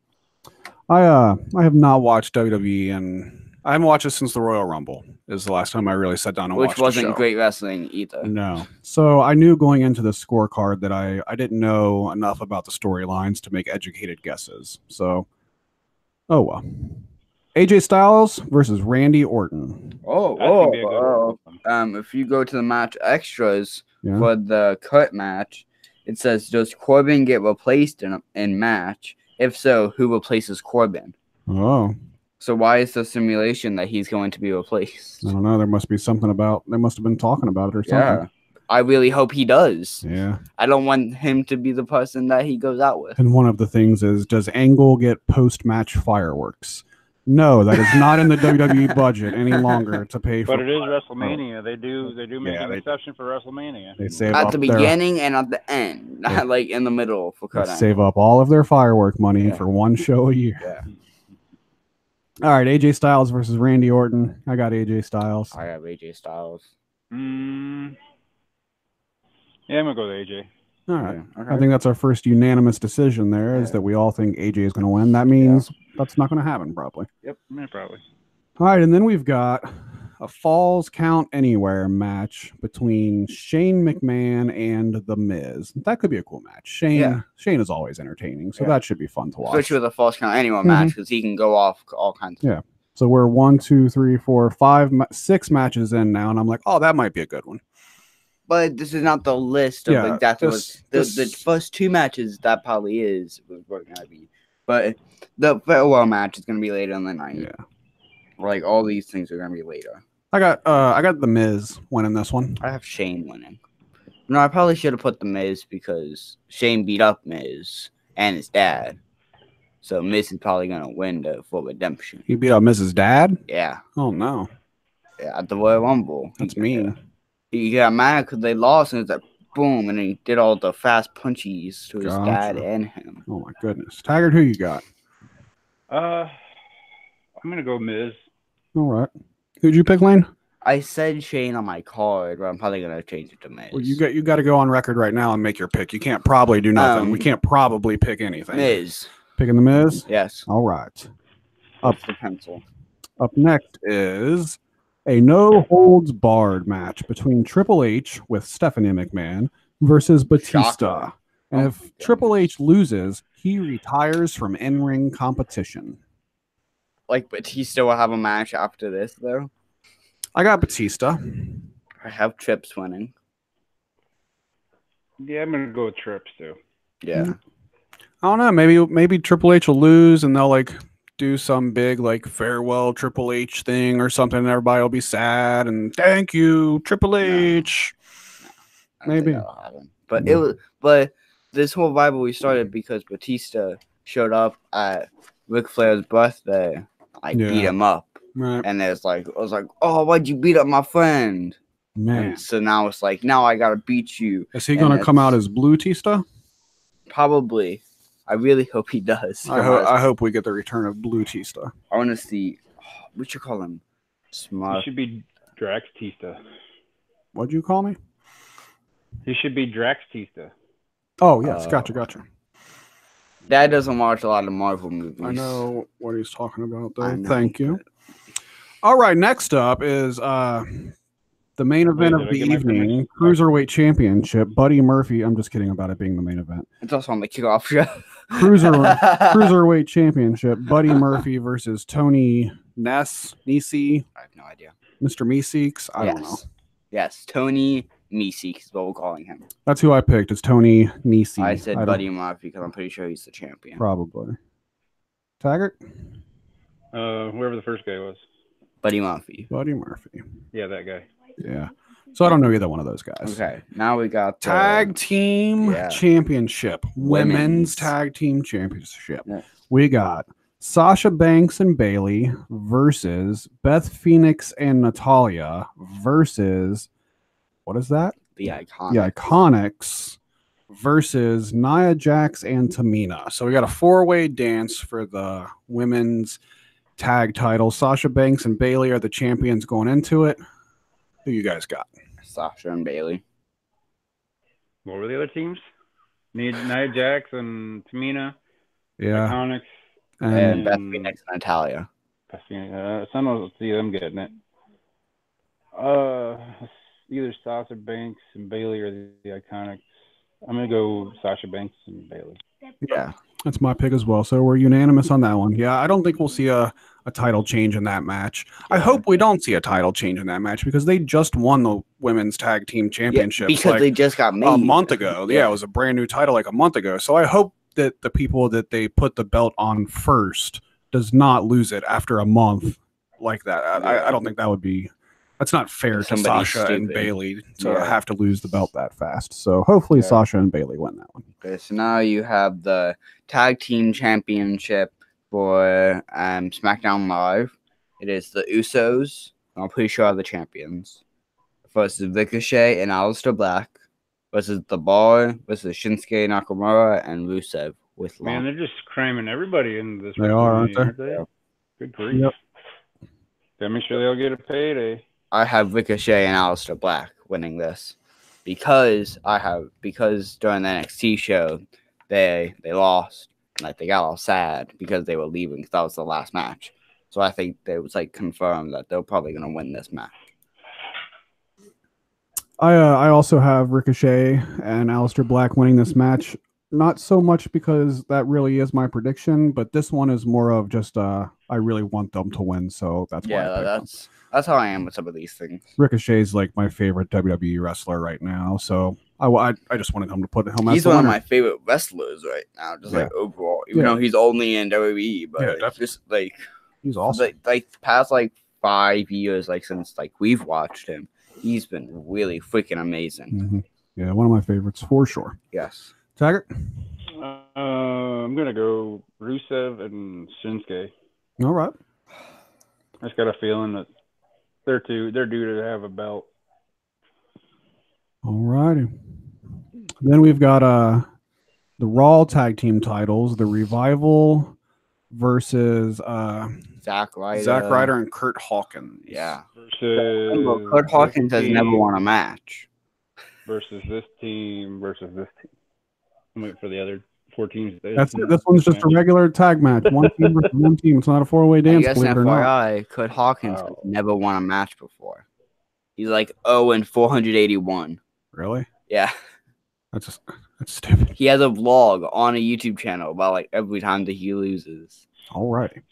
I have not watched WWE, and I haven't watched it since the Royal Rumble. Is the last time I really sat down and watched the show. Which wasn't great wrestling either. No. So I knew going into the scorecard that I didn't know enough about the storylines to make educated guesses. So, oh well. AJ Styles versus Randy Orton. If you go to the match extras for the Kurt match, it says, does Corbin get replaced in match? If so, who replaces Corbin? Oh. So why is the simulation that he's going to be replaced? I don't know. There must be something they must have been talking about it or something. Yeah. I really hope he does. Yeah. I don't want him to be the person that he goes out with. And one of the things is, does Angle get post-match fireworks? No, that is not in the WWE budget any longer to pay for. But it is WrestleMania. They do make an exception for WrestleMania. They save at the beginning and at the end, not like in the middle for Kurt Angle. Save up all of their firework money for one show a year. Yeah. All right, AJ Styles versus Randy Orton. I got AJ Styles. I have AJ Styles. Yeah, I'm gonna go with AJ. All right. Yeah, okay. I think that's our first unanimous decision there, is that we all think AJ is going to win. That means that's not going to happen, probably. Yep, yeah, probably. All right, and then we've got a Falls Count Anywhere match between Shane McMahon and The Miz. That could be a cool match. Shane is always entertaining, so that should be fun to watch. Especially with a Falls Count Anywhere match, because he can go off all kinds of Yeah. So we're 1, 2, 3, 4, 5, 6 matches in now, and I'm like, oh, that might be a good one. But this is not the list of exactly what the first 2 matches. That probably is what going to be. But the farewell match is going to be later in the night. Yeah. Like all these things are going to be later. I got The Miz winning this one. I have Shane winning. No, I probably should have put The Miz because Shane beat up Miz and his dad. So Miz is probably going to win the full redemption. He beat up Miz's dad? Yeah. Oh, no. Yeah, at the Royal Rumble. That's mean. He got mad because they lost, and it's like, boom, and then he did all the fast punchies to his dad and him. Oh, my goodness. Taggart, who you got? I'm going to go Miz. All right. Who'd you pick, Lane? I said Shane on my card, but I'm probably going to change it to Miz. Well, you got to go on record right now and make your pick. You can't probably do nothing. We can't probably pick anything. Miz. Picking The Miz? Yes. All right. Up the pencil. Up next is a no-holds-barred match between Triple H with Stephanie McMahon versus Batista. Shocker. And if Triple H loses, he retires from in-ring competition. Like, Batista will have a match after this, though? I got Batista. I have Trips winning. Yeah, I'm going to go with Trips, too. Yeah. I don't know. Maybe Triple H will lose, and they'll, like, do some big, like, farewell Triple H thing or something, and everybody will be sad, and thank you, Triple H. No, maybe. But this whole rivalry started because Batista showed up at Ric Flair's birthday, beat him up. Right. And I was like, oh, why'd you beat up my friend? Man. And so now it's like, now I gotta beat you. Is he gonna come out as Blue Tista? Probably. I really hope he does. I hope we get the return of Blue Tista. I want to see. What you call him? Smart. He should be Drax Tista. What'd you call me? He should be Drax Tista. Oh yes, gotcha. Dad doesn't watch a lot of Marvel movies. I know what he's talking about, though. Thank you. All right, next up is the main event of the evening, Cruiserweight Championship. Buddy Murphy. I'm just kidding about it being the main event. It's also on the kickoff show. Cruiserweight Championship. Buddy Murphy versus Tony Nese. I have no idea. Mr. Meeseeks. I don't know. Yes, Tony Meeseeks is what we're calling him. That's who I picked. Is Tony Nese. I said Buddy Murphy because I'm pretty sure he's the champion. Probably. Taggart? Whoever the first guy was. Buddy Murphy. Yeah, that guy. Yeah. So I don't know either one of those guys. Okay. Now we got Tag Team Championship. Women's Tag Team Championship. Yeah. We got Sasha Banks and Bailey versus Beth Phoenix and Natalya versus, what is that? The Iconics. The Iconics versus Nia Jax and Tamina. So we got a 4-way dance for the women's tag title. Sasha Banks and Bailey are the champions going into it. Who you guys got? Sasha and Bailey. What were the other teams? Nia Jax and Tamina. Yeah. Iconics. And Beth Phoenix and Natalya. Someone will see them getting it. Either Sasha Banks and Bailey or the Iconics. I'm going to go Sasha Banks and Bailey. Yeah. That's my pick as well. So we're unanimous on that one. Yeah, I don't think we'll see a title change in that match. Yeah. I hope we don't see a title change in that match because they just won the women's tag team championship. Yeah, because they just got made a month ago. Yeah, it was a brand new title like a month ago. So I hope that the people that they put the belt on first does not lose it after a month like that. I don't think that would be. That's not fair to Sasha and Bailey to have to lose the belt that fast. So hopefully Sasha and Bailey win that one. Okay, so now you have the tag team championship for SmackDown Live. It is the Usos. I'm pretty sure are the champions. Versus Ricochet and Aleister Black. Versus The Bar. Versus Shinsuke Nakamura and Rusev with Lana. Man, they're just cramming everybody in this. They are, aren't they? Yep. Good grief. Yep. Gotta make sure they all get a payday. I have Ricochet and Aleister Black winning this. because during the NXT show they lost, like they got all sad because they were leaving because that was the last match. So I think it was like confirmed that they're probably gonna win this match. I also have Ricochet and Aleister Black winning this match. Not so much because that really is my prediction, but this one is more of just I really want them to win, so that's why. Yeah, that's how I am with some of these things. Ricochet's like my favorite WWE wrestler right now, so I just wanted him to put him. He's one of my favorite wrestlers right now, just like overall. Even though he's only in WWE, but just like he's awesome. Like past like 5 years, like since like we've watched him, he's been really freaking amazing. Mm-hmm. Yeah, one of my favorites for sure. Yes. Taggart? I'm going to go Rusev and Shinsuke. All right. I just got a feeling that they're due to have a belt. All righty. Then we've got the Raw tag team titles, the Revival versus Zack Ryder and Kurt Hawkins. Yeah. Versus Kurt Hawkins has never won a match. Versus this team. I'm waiting for the other 4 teams. That's it. This one's just a regular tag match. One team versus one team. It's not a 4-way dance. I guess FYI, Kurt Hawkins has never won a match before. He's like 0-481. Really? Yeah. That's stupid. He has a vlog on a YouTube channel about like every time that he loses. All righty.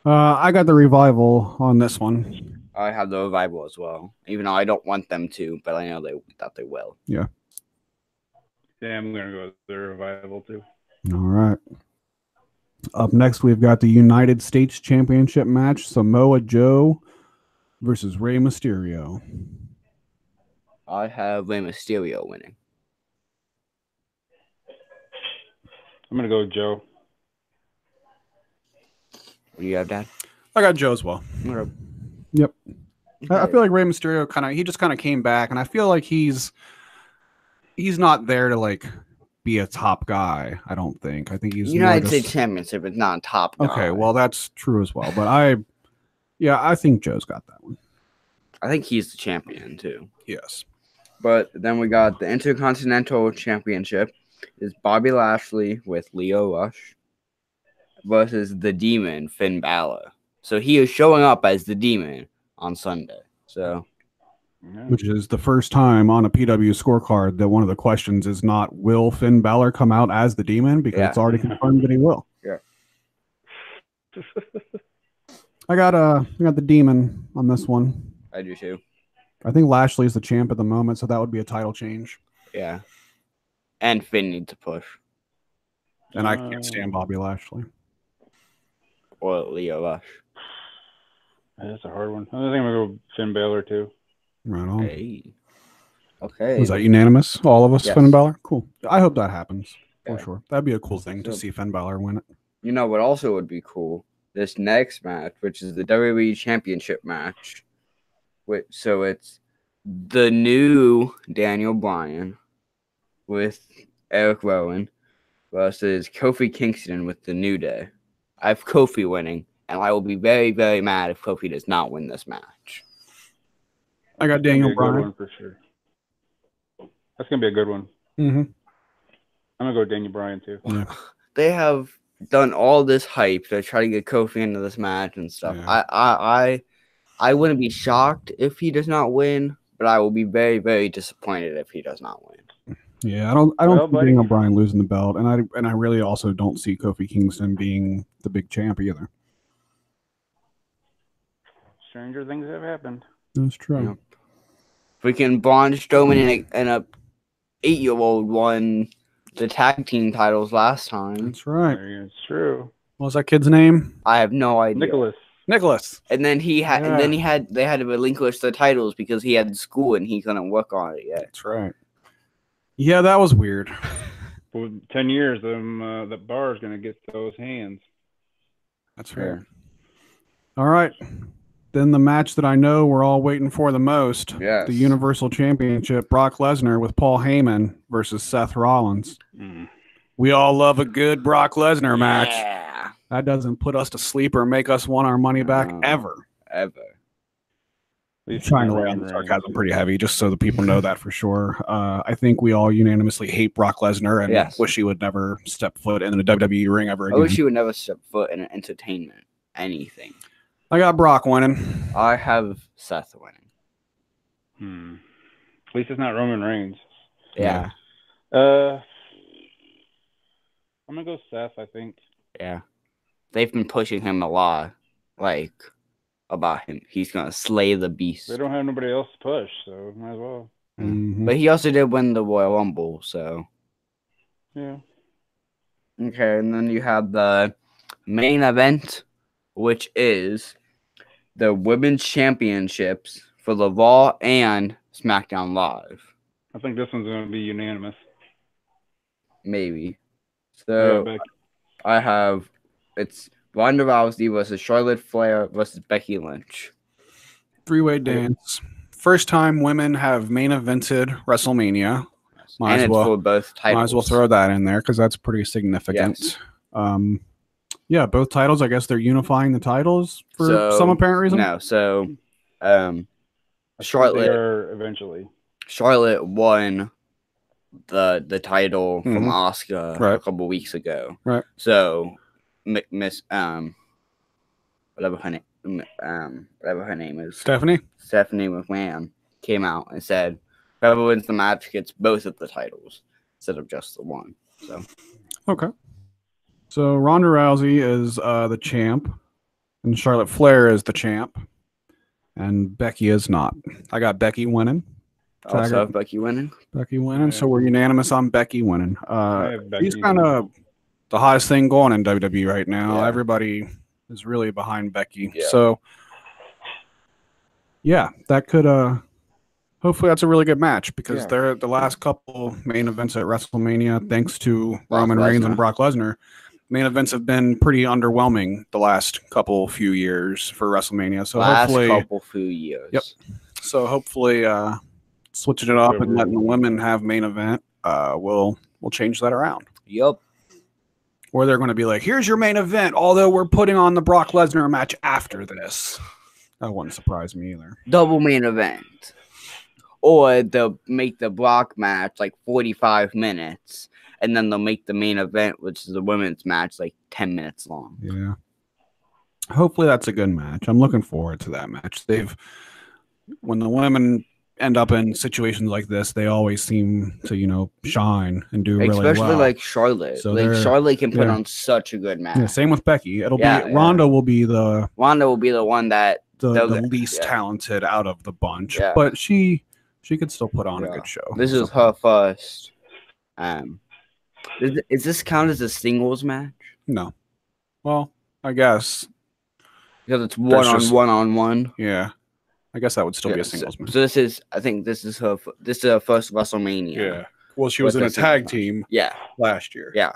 I got the Revival on this one. I have the Revival as well, even though I don't want them to, but I know that they will. Yeah. Yeah, I'm going to go with the Revival too. All right. Up next, we've got the United States Championship match, Samoa Joe versus Rey Mysterio. I have Rey Mysterio winning. I'm going to go Joe. What do you have, Dad? I got Joe as well. Okay. Yep. I feel like Rey Mysterio he just came back, and I feel like he's not there to like be a top guy. I don't think. I think he's United States Championship is not top guy. Okay, well that's true as well. But I think Joe's got that one. I think he's the champion too. Yes. But then we got the Intercontinental Championship is Bobby Lashley with Lio Rush versus the Demon Finn Balor. So he is showing up as the Demon on Sunday. So, which is the first time on a PW scorecard that one of the questions is not will Finn Balor come out as the Demon, because it's already confirmed that he will. Yeah. I got the Demon on this one. I do too. I think Lashley's the champ at the moment, so that would be a title change. Yeah. And Finn needs to push. And I can't stand Bobby Lashley. Or Lio Rush. That's a hard one. I think I'm going to go Finn Balor too. Right on. Hey. Okay. Was that unanimous? All of us, yes. Finn Balor? Cool. I hope that happens. For sure. That'd be a cool thing to see Finn Balor win it. You know what also would be cool? This next match, which is the WWE Championship match. So it's the new Daniel Bryan with Eric Rowan versus Kofi Kingston with the New Day. I have Kofi winning, and I will be very, very mad if Kofi does not win this match. I got Daniel Bryan for sure. That's gonna be a good one. Mm-hmm. I'm gonna go Daniel Bryan too. Yeah. They have done all this hype to try to get Kofi into this match and stuff. Yeah. I wouldn't be shocked if he does not win, but I will be very, very disappointed if he does not win. Yeah, I don't see Daniel Bryan losing the belt, and I really also don't see Kofi Kingston being the big champ either. Stranger things have happened. That's true. Freaking Braun Strowman and a 8-year-old won the tag team titles last time. That's right. It's true. What was that kid's name? I have no idea. Nicholas. And then they had to relinquish the titles because he had school and he couldn't work on it yet. That's right. Yeah, that was weird. For 10 years, the bar is going to get those hands. That's fair. All right. Then the match that I know we're all waiting for the most. Yes. The Universal Championship, Brock Lesnar with Paul Heyman versus Seth Rollins. Mm. We all love a good Brock Lesnar match. Yeah. That doesn't put us to sleep or make us want our money back ever. Ever. I'm trying to lay on the sarcasm pretty heavy, just so the people know that for sure. I think we all unanimously hate Brock Lesnar and wish he would never step foot in the WWE ring ever again. I wish he would never step foot in an entertainment, anything. I got Brock winning. I have Seth winning. At least it's not Roman Reigns. Yeah. I'm gonna go Seth, I think. Yeah. They've been pushing him a lot, about him. He's gonna slay the beast. They don't have nobody else to push, so might as well. But he also did win the Royal Rumble, so. Yeah. Okay, and then you have the main event, which is the Women's Championships for the Raw and SmackDown Live. I think this one's going to be unanimous. Maybe. So, I have, it's Ronda Rousey versus Charlotte Flair versus Becky Lynch. Three-way dance. First time women have main evented WrestleMania. Might as well for both titles. Might as well throw that in there because that's pretty significant. Yes. Yeah, both titles. I guess they're unifying the titles for some apparent reason. No, so Charlotte eventually. Charlotte won the title from Asuka a couple weeks ago. Right. So Miss whatever her name is, Stephanie McMahon came out and said whoever wins the match gets both of the titles instead of just the one. So okay. So Ronda Rousey is the champ, and Charlotte Flair is the champ, and Becky is not. I got Becky winning. Also have Becky winning. Becky winning. So we're unanimous on Becky winning. He's kind of the hottest thing going in WWE right now. Yeah. Everybody is really behind Becky. Yeah. So yeah, that could hopefully that's a really good match because they're the last couple main events at WrestleMania, thanks to Roman Reigns and Brock Lesnar. Main events have been pretty underwhelming the last few years for WrestleMania. So hopefully, few years. Yep. So hopefully, switching it up and letting the women have main event, we'll change that around. Yep. Or they're going to be like, here's your main event, although we're putting on the Brock Lesnar match after this. That wouldn't surprise me either. Double main event. Or they'll make the Brock match 45 minutes. And then they'll make the main event, which is the women's match, 10 minutes long. Yeah. Hopefully that's a good match. I'm looking forward to that match. When the women end up in situations like this, they always seem to, shine and do really well. Especially Charlotte. So Charlotte can put on such a good match. Yeah, same with Becky. It'll be Ronda will be the one that the least talented out of the bunch. Yeah. But she could still put on a good show. This is her first. Is this count as a singles match? No. Well, I guess. Because it's one-on-one. Yeah. I guess that would still be a singles match. So I think this is her first WrestleMania. Yeah. Well, she was in a tag team last year. Yeah.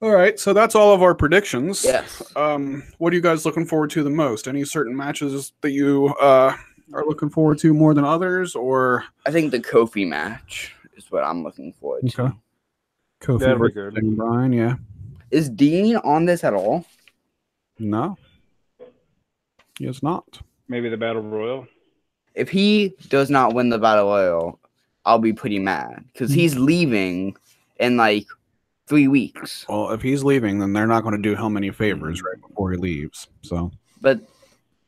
All right, so that's all of our predictions. Yes. What are you guys looking forward to the most? Any certain matches that you are looking forward to more than others, or? I think the Kofi match is what I'm looking forward to. Okay. Kofi versus Brian, yeah. Is Dean on this at all? No. He is not. Maybe the Battle Royal? If he does not win the Battle Royal, I'll be pretty mad. Because he's leaving in 3 weeks. Well, if he's leaving, then they're not going to do him any favors right before he leaves. So. But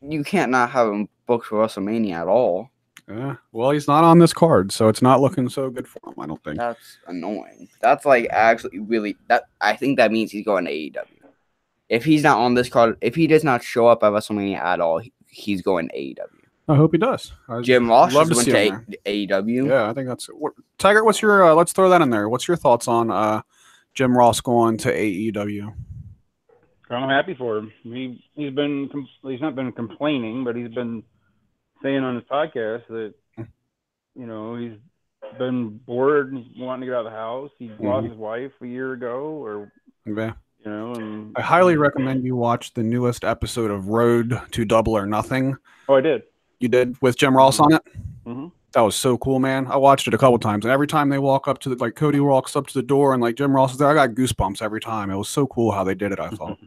you can't not have him booked for WrestleMania at all. Yeah. Well, he's not on this card, so it's not looking so good for him, I don't think. That's annoying. That's actually really I think that means he's going to AEW. If he's not on this card, if he does not show up at WrestleMania at all, he's going to AEW. I hope he does. Jim Ross just went to AEW. Yeah, I think that's Tiger, what's your let's throw that in there. What's your thoughts on Jim Ross going to AEW? I'm happy for him. He's not been complaining, but he's been saying on his podcast that he's been bored and he's wanting to get out of the house. He lost his wife a year ago, or and I highly recommend you watch the newest episode of Road to Double or Nothing. Oh, I did. You did with Jim Ross on it. Mm-hmm. That was so cool, man. I watched it a couple times, and every time they walk up to Cody walks up to the door, and Jim Ross is there, I got goosebumps every time. It was so cool how they did it. I thought.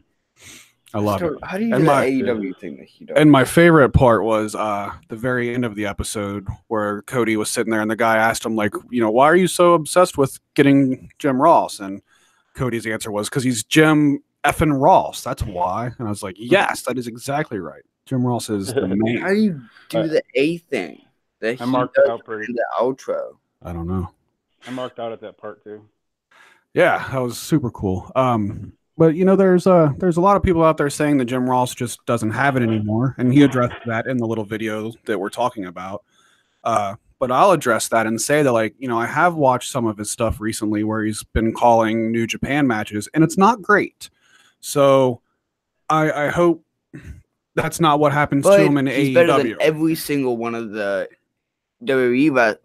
I love it. How do you do the AEW thing that he does? And my favorite part was the very end of the episode where Cody was sitting there and the guy asked him, like, why are you so obsessed with getting Jim Ross? And Cody's answer was, because he's Jim effing Ross. That's why. And I was like, yes, that is exactly right. Jim Ross is the man. How do you do the A thing? I marked out pretty. The outro. I don't know. I marked out at that part too. Yeah, that was super cool. But there's a lot of people out there saying that Jim Ross just doesn't have it anymore, and he addressed that in the little video that we're talking about. But I'll address that and say that, like, I have watched some of his stuff recently where he's been calling New Japan matches, and it's not great. So I hope that's not what happens to him in AEW. He's better than every single one of the WWE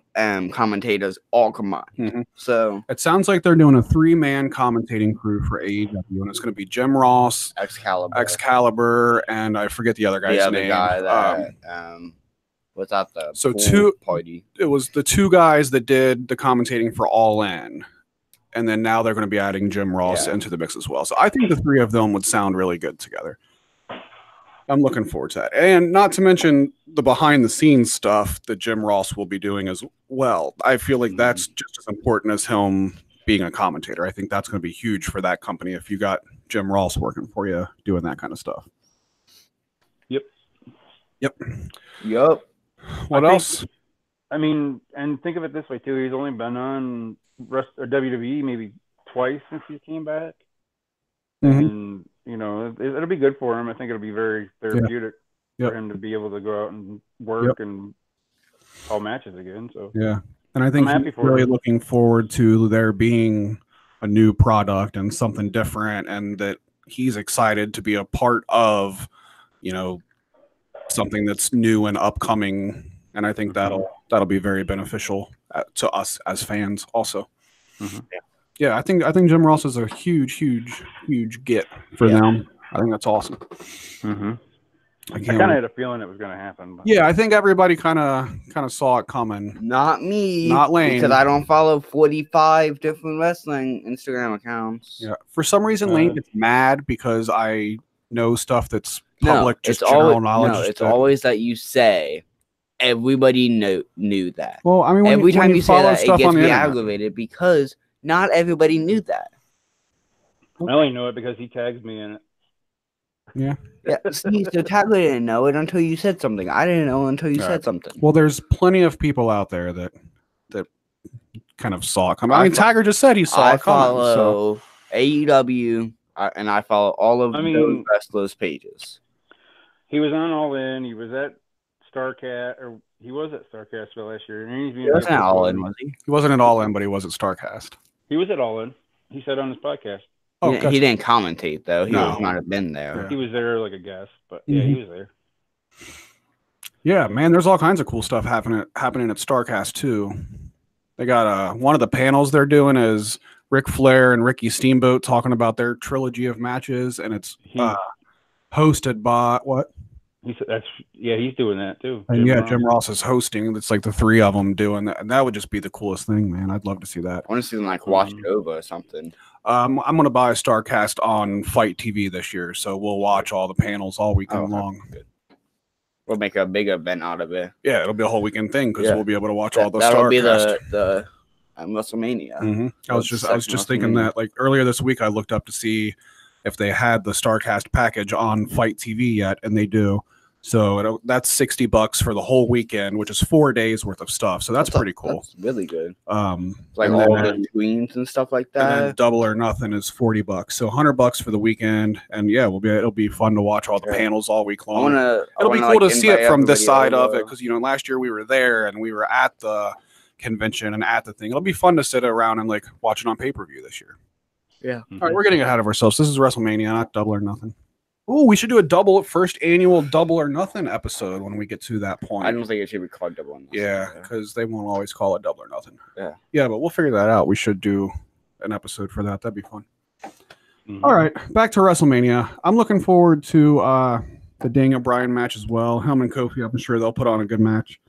commentators all combined. Mm-hmm. So it sounds like they're doing a 3-man commentating crew for AEW, and it's going to be Jim Ross, Excalibur, and I forget the other guy's name. Guy that what's that? Party. It was the 2 guys that did the commentating for All In, and then now they're going to be adding Jim Ross into the mix as well. So I think the 3 of them would sound really good together. I'm looking forward to that. And not to mention the behind-the-scenes stuff that Jim Ross will be doing as well. I feel like that's just as important as him being a commentator. I think that's going to be huge for that company if you got Jim Ross working for you doing that kind of stuff. Yep. What else? I mean, and think of it this way, too. He's only been on WWE maybe twice since he came back. And it'll be good for him. I think it'll be very therapeutic for him to be able to go out and work and call matches again. So and I think he's really looking forward to there being a new product and something different, and that he's excited to be a part of, something that's new and upcoming. And I think that'll be very beneficial to us as fans also. Yeah, I think Jim Ross is a huge get for them. I think that's awesome. I kind of had a feeling it was going to happen. But. Yeah, I think everybody kind of saw it coming. Not me. Not Lane. Because I don't follow 45 different wrestling Instagram accounts. Yeah. For some reason, Lane gets mad because I know stuff that's public, just general knowledge. No, it's always that you say everybody knew that. Well, I mean, every time you say that, it gets me internet. aggravated because not everybody knew that. I only know it because he tags me in it. Yeah. See, so Tagler didn't know it until you said something. I didn't know until you said something. Well, there's plenty of people out there that kind of saw it coming. I mean, Tiger just said he saw it coming. I follow AEW, and I follow all of those wrestlers' pages. He was on All In. He was at StarCast, or he was at StarCast for last year. He wasn't at All In, was he? He wasn't at All In, but he was at StarCast. He was at All In. He said on his podcast. Oh, he didn't commentate, though. He might have been there. Yeah. He was there like a guest, but he was there. Yeah, man, there's all kinds of cool stuff happening at StarCast, too. They got one of the panels they're doing is Ric Flair and Ricky Steamboat talking about their trilogy of matches, and it's hosted by what? He's doing that too. And Jim Ross is hosting. It's like the 3 of them doing that, and that would just be the coolest thing, man. I'd love to see that. I want to see them watch it over or something. I'm gonna buy a StarCast on Fight TV this year, so we'll watch all the panels all weekend long. Good. We'll make a big event out of it. Yeah, it'll be a whole weekend thing because we'll be able to watch all the StarCast. That'll be the WrestleMania. I was just thinking that, like, earlier this week I looked up to see if they had the StarCast package on Fight TV yet, and they do. So that's $60 for the whole weekend, which is 4 days worth of stuff. So that's pretty cool. That's really good. Like all the tweens and stuff like that. And then Double or Nothing is $40. So $100 for the weekend, and it'll be fun to watch all the panels all week long. It'll be cool to see it from this side of it because last year we were there and we were at the convention and at the thing. It'll be fun to sit around and watch it on pay-per-view this year. Yeah. All right, we're getting ahead of ourselves. This is WrestleMania, not Double or Nothing. Oh, we should do a first annual Double or Nothing episode when we get to that point. I don't think it should be called Double or Nothing. Yeah, because they won't always call it Double or Nothing. Yeah. Yeah, but we'll figure that out. We should do an episode for that. That'd be fun. All right, back to WrestleMania. I'm looking forward to the Daniel Bryan match as well. Him and Kofi, I'm sure they'll put on a good match.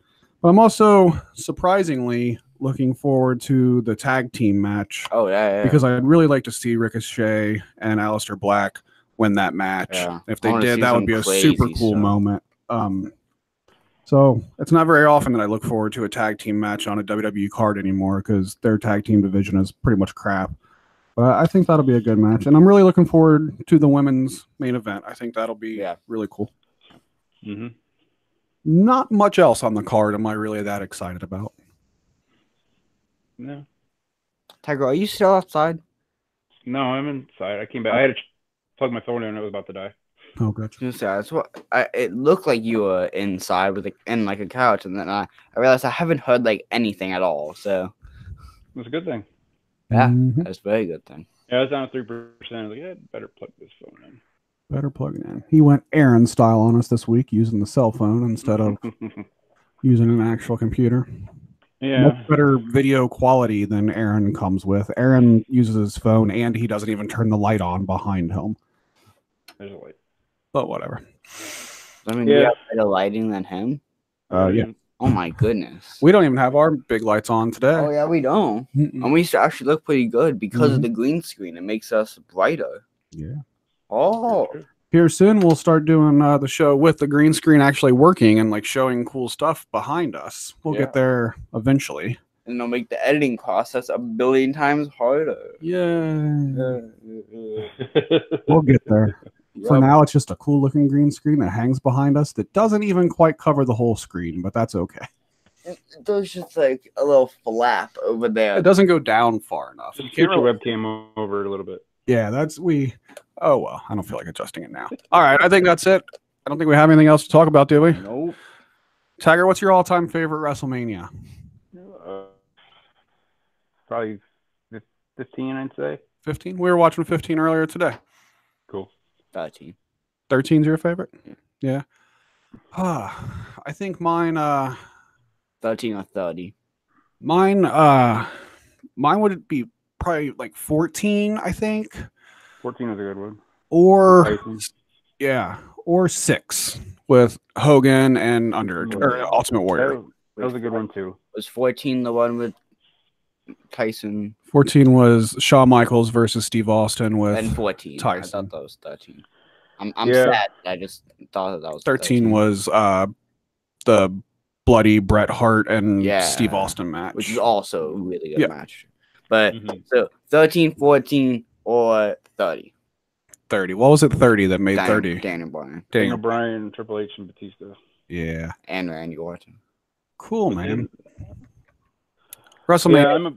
But I'm also surprisingly looking forward to the tag team match. Oh, yeah. Because I'd really like to see Ricochet and Aleister Black win that match. Yeah. If they did, that would be a super cool stuff. moment. So it's not very often that I look forward to a tag team match on a WWE card anymore because their tag team division is pretty much crap. But I think that'll be a good match, and I'm really looking forward to the women's main event. I think that'll be really cool. Mm-hmm. Not much else on the card am I really that excited about. No. Tiger, are you still outside? No, I'm inside. I came back. I had to plug my phone in and it was about to die. Oh, gotcha. That's what it looked like. You were inside with in like a couch, and then I realized I haven't heard like anything at all. So It's a good thing. Yeah, that's a very good thing. Yeah, I was down at 3%. I was like, yeah, better plug this phone in. Better plug it in. He went Aaron style on us this week using the cell phone instead of using an actual computer. Yeah. Much better video quality than Aaron comes with. Aaron uses his phone and he doesn't even turn the light on behind him. There's a light. But whatever. I mean, you have better lighting than him? Yeah. Oh my goodness. We don't even have our big lights on today. Oh yeah, we don't. And we used to actually look pretty good because of the green screen. It makes us brighter. Yeah. Oh. Here soon we'll start doing the show with the green screen actually working and like showing cool stuff behind us. We'll get there eventually. And it'll make the editing process a billion times harder. Yeah. We'll get there. For now, it's just a cool looking green screen that hangs behind us that doesn't even quite cover the whole screen, but that's okay. There's just like a little flap over there. It doesn't go down far enough. Just get your webcam over a little bit. Yeah, oh well, I don't feel like adjusting it now. All right, I think that's it. I don't think we have anything else to talk about, do we? Nope. Tiger, what's your all-time favorite WrestleMania? Probably 15, I'd say. 15? We were watching 15 earlier today. Cool. 13. 13's your favorite? Yeah. I think mine 13 or 30. Mine would be probably like 14, I think. 14 is a good one. Or 6 with Hogan and Ultimate Warrior. That was a good one too. Was 14 the one with Tyson? 14 was Shawn Michaels versus Steve Austin with and 14. Tyson. I thought that was 13. I'm sad. I just thought that was 13 was the bloody Bret Hart and Steve Austin match, which is also a really good match. But so 13, 14, or 30. 30. What was it? 30 that made 30. Daniel Bryan. Daniel Bryan, Triple H, and Batista. Yeah. And Randy Orton. Cool, man. WrestleMania.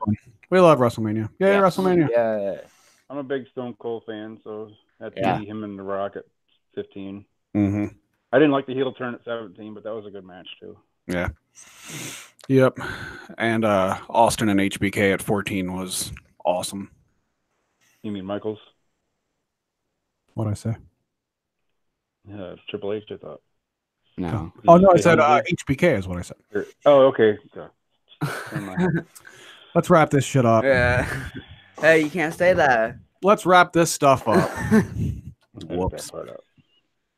We love WrestleMania. Yay, WrestleMania. Yeah. I'm a big Stone Cold fan, so that's him and The Rock at 15. Mm-hmm. I didn't like the heel turn at 17, but that was a good match too. Yeah. Yep. And Austin and HBK at 14 was awesome. You mean Michaels? What'd I say? Yeah, Triple H, I thought. No. Oh, no, I said HBK is what I said. Oh, okay. Let's wrap this shit up. Yeah. Hey, you can't say that. Let's wrap this stuff up. Whoops.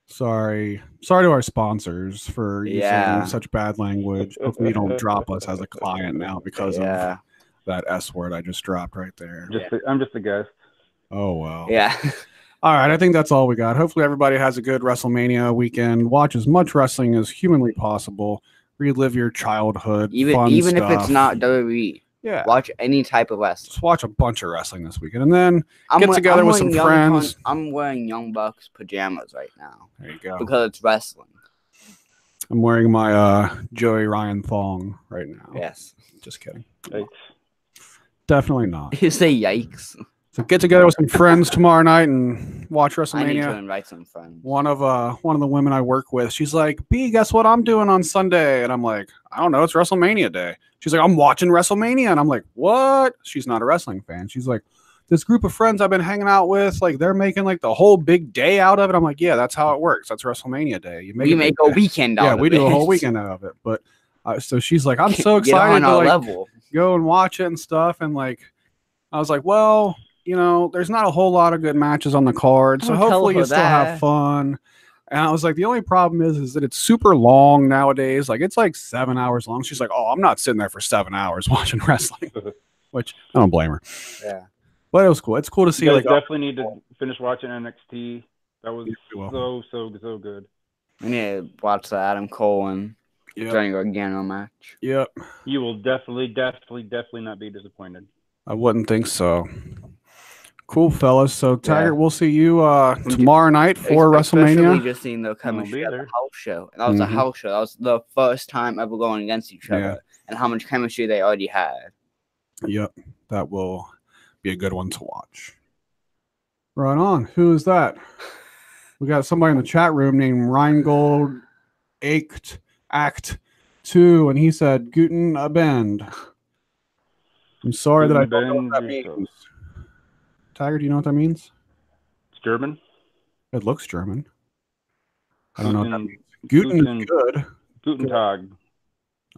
Sorry to our sponsors for using such bad language. Hopefully you don't drop us as a client now because of that S word I just dropped right there. I'm just a guest. Oh, well. Yeah. All right, I think that's all we got. Hopefully everybody has a good WrestleMania weekend. Watch as much wrestling as humanly possible. Relive your childhood. Even if it's not WWE. Yeah. Watch any type of wrestling. Just watch a bunch of wrestling this weekend. And then get together with some friends. I'm wearing Young Bucks pajamas right now. There you go. Because it's wrestling. I'm wearing my Joey Ryan thong right now. Yes. Just kidding. Yikes. Definitely not. You say yikes. So get together with some friends tomorrow night and watch WrestleMania. I need to invite some friends. One of the women I work with, she's like, B, guess what I'm doing on Sunday? And I'm like, I don't know, it's WrestleMania day. She's like, I'm watching WrestleMania. And I'm like, what? She's not a wrestling fan. She's like, this group of friends I've been hanging out with, like they're making like the whole big day out of it. I'm like, yeah, that's how it works. That's WrestleMania day. We make a weekend out of it. Yeah, we do a whole weekend out of it. But so she's like, I'm so excited to like go and watch it and stuff. And like, I was like, well, you know, there's not a whole lot of good matches on the card, so hopefully you still have fun. And I was like, the only problem is that it's super long nowadays. Like, it's like 7 hours long. She's like, oh, I'm not sitting there for 7 hours watching wrestling, which I don't blame her. Yeah. But it was cool. It's cool to see. You like, definitely need to finish watching NXT. That was so good. We need to watch the Adam Cole and Johnny Gargano match. Yep. You will definitely not be disappointed. I wouldn't think so. Cool, fellas. So, Taggart, we'll see you tomorrow night for WrestleMania. Especially just seeing the chemistry at the house show. And that was a house show. That was the first time ever going against each other. And how much chemistry they already had. Yep. That will be a good one to watch. Right on. Who is that? We got somebody in the chat room named Rheingold Act 2, and he said, Guten Abend. I'm sorry that I don't know what that means. Tiger, do you know what that means? It's German. It looks German. I don't know what that means. Guten is good. Guten Tag.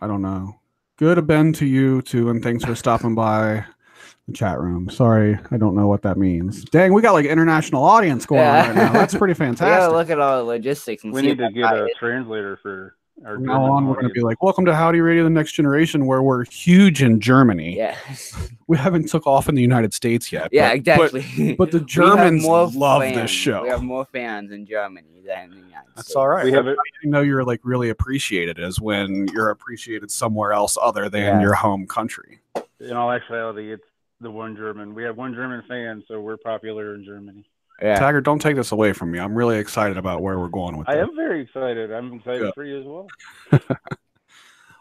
I don't know. Good Abend to you, too, and thanks for stopping by the chat room. Sorry, I don't know what that means. Dang, we got like international audience going on right now. That's pretty fantastic. Yeah, look at all the logistics. And we need to get a translator for our From now on, we're going to be like, welcome to Howdy Radio, the next generation, where we're huge in Germany. Yeah. We haven't took off in the United States yet. Yeah, exactly. But the Germans love this show. We have more fans in Germany than in the United States. That's all right. We have it. You know you're like really appreciated is when you're appreciated somewhere else other than your home country. In all actuality, it's the one German. We have one German fan, so we're popular in Germany. Yeah. Taggart, don't take this away from me. I'm really excited about where we're going with this. I am very excited. I'm excited for you as well.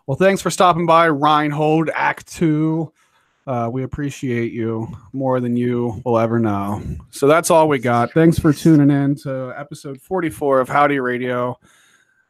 Well, thanks for stopping by, Reinhold Act 2. We appreciate you more than you will ever know. So that's all we got. Thanks for tuning in to episode 44 of Howdy Radio,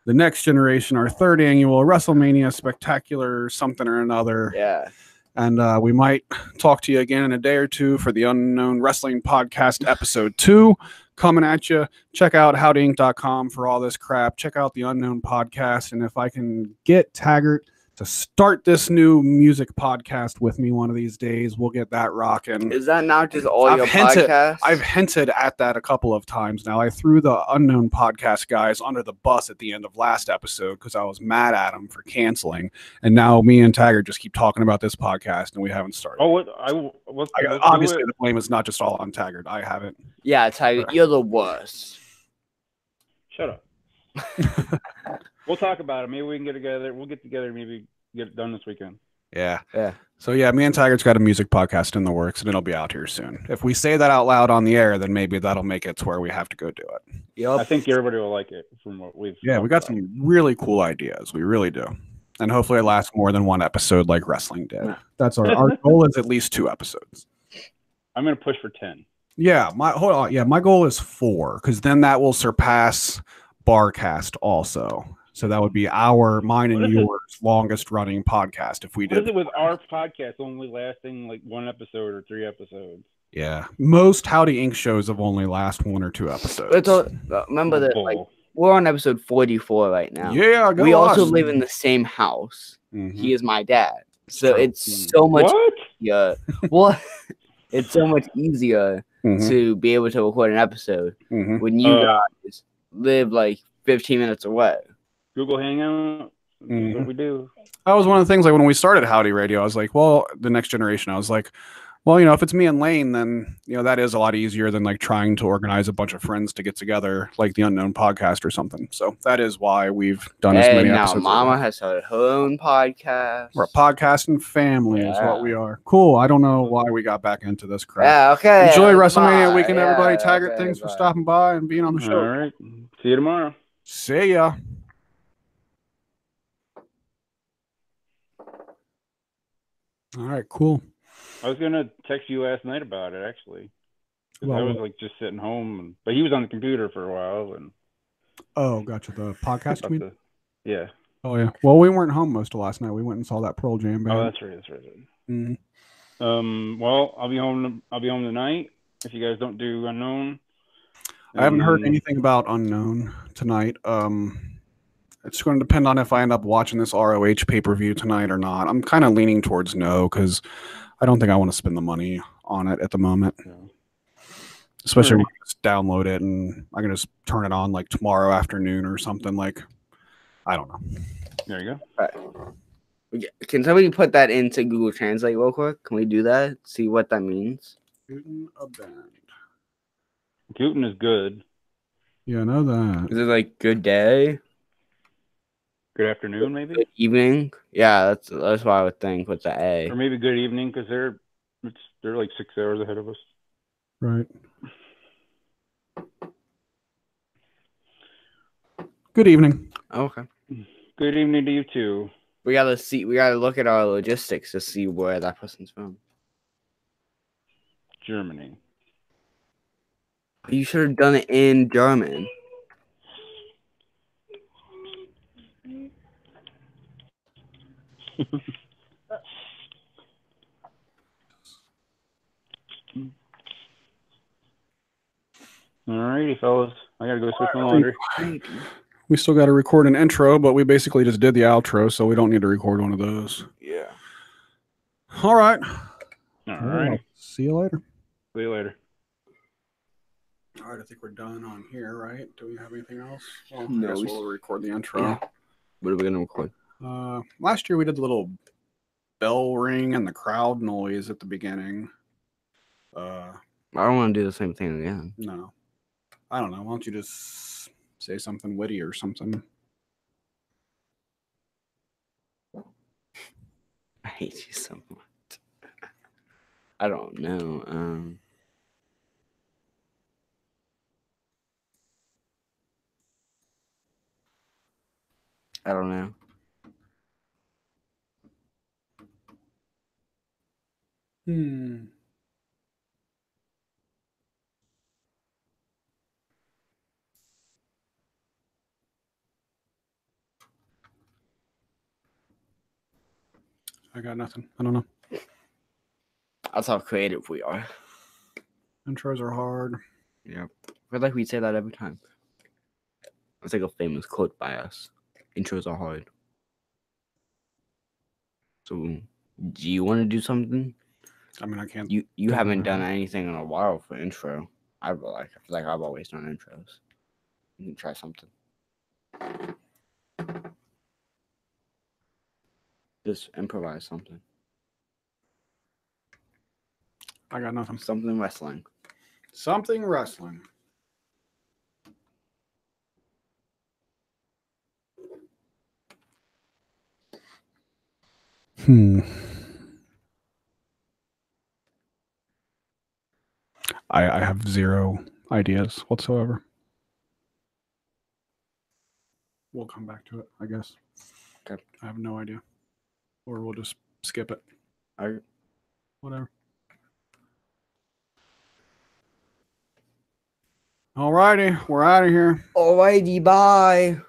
the next generation, our third annual WrestleMania spectacular something or another. Yeah. And we might talk to you again in a day or two for the Unknown Wrestling Podcast episode 2 coming at you. Check out howdyinc.com for all this crap. Check out the Unknown Podcast. And if I can get Taggart to start this new music podcast with me one of these days, we'll get that rocking. Is that not just all your podcasts? I've hinted at that a couple of times now. I threw the Unknown Podcast guys under the bus at the end of last episode because I was mad at them for canceling. And now me and Taggart just keep talking about this podcast and we haven't started. Obviously, the blame is not just all on Taggart. I haven't. Yeah, Taggart, you're the worst. Shut up. We'll talk about it. Maybe we can get together. We'll get together. Maybe get it done this weekend. Yeah. So yeah, me and Taggart's got a music podcast in the works, and it'll be out here soon. If we say that out loud on the air, then maybe that'll make it to where we have to go do it. Yep. I think everybody will like it from what we've. Yeah, we got some really cool ideas. We really do, and hopefully it lasts more than one episode like wrestling did. That's our goal is at least 2 episodes. I'm gonna push for 10. Yeah, my goal is 4 because then that will surpass Barcast also. So that would be mine and yours longest running podcast if we did. What is it with our podcast only lasting like 1 episode or 3 episodes? Yeah, most Howdy Inc. shows have only last 1 or 2 episodes. Remember that we're on episode 44 right now. Yeah, we also live in the same house. Mm-hmm. He is my dad, so it's so much easier. Well, it's so much easier to be able to record an episode when you guys live like 15 minutes away. Google Hangout. That's what we do. That was one of the things, like when we started Howdy Radio, I was like, well, the next generation, I was like, well, if it's me and Lane, then, that is a lot easier than like trying to organize a bunch of friends to get together, like the Unknown Podcast or something. So that is why we've done as many episodes. Now Mama has started her own podcast. We're a podcasting family is what we are. Cool. I don't know why we got back into this crap. Yeah, okay. Enjoy WrestleMania weekend, everybody. Taggart, thanks for stopping by and being on the show. All right. See you tomorrow. See ya. All right, cool. I was gonna text you last night about it, actually. I was like just sitting home, but he was on the computer for a while, and. Oh, gotcha. The podcast. Yeah. Oh yeah. Well, we weren't home most of last night. We went and saw that Pearl Jam band. Oh, that's right. Mm-hmm. Well, I'll be home tonight. If you guys don't do Unknown. I haven't heard anything about Unknown tonight. It's going to depend on if I end up watching this ROH pay-per-view tonight or not. I'm kind of leaning towards no because I don't think I want to spend the money on it at the moment. Yeah. Especially when I just download it and I can just turn it on like tomorrow afternoon or something. Like, I don't know. There you go. Right. Can somebody put that into Google Translate real quick? Can we do that? See what that means? Guten Abend. Guten is good. Yeah, I know that. Is it like good day? Good afternoon, maybe? Good evening? Yeah, that's what I would think with the A. Or maybe good evening, because they're like 6 hours ahead of us. Right. Good evening. Okay. Good evening to you too. We gotta look at our logistics to see where that person's from. Germany. You should have done it in German. Alrighty, fellas. I gotta go switch my laundry. We still got to record an intro, but we basically just did the outro, so we don't need to record one of those. Yeah. All right. Alrighty. See you later. See you later. All right, I think we're done on here, right? Do we have anything else? Well, No, I guess we'll record the intro. Yeah. What are we gonna record? Last year we did the little bell ring and the crowd noise at the beginning. I don't want to do the same thing again. No. I don't know. Why don't you just say something witty or something? I hate you so much. I don't know. I don't know. I got nothing. I don't know. That's how creative we are. Intros are hard. Yeah. I feel like we say that every time. It's like a famous quote by us. Intros are hard. So, do you want to do something? I mean, I can't. You haven't done anything in a while for intro. I feel like I've always done intros. You can try something. Just improvise something. I got nothing. Something wrestling. Something wrestling. I have zero ideas whatsoever. We'll come back to it, I guess. Okay. I have no idea. Or we'll just skip it. Whatever. Alrighty, we're out of here. Alrighty, bye.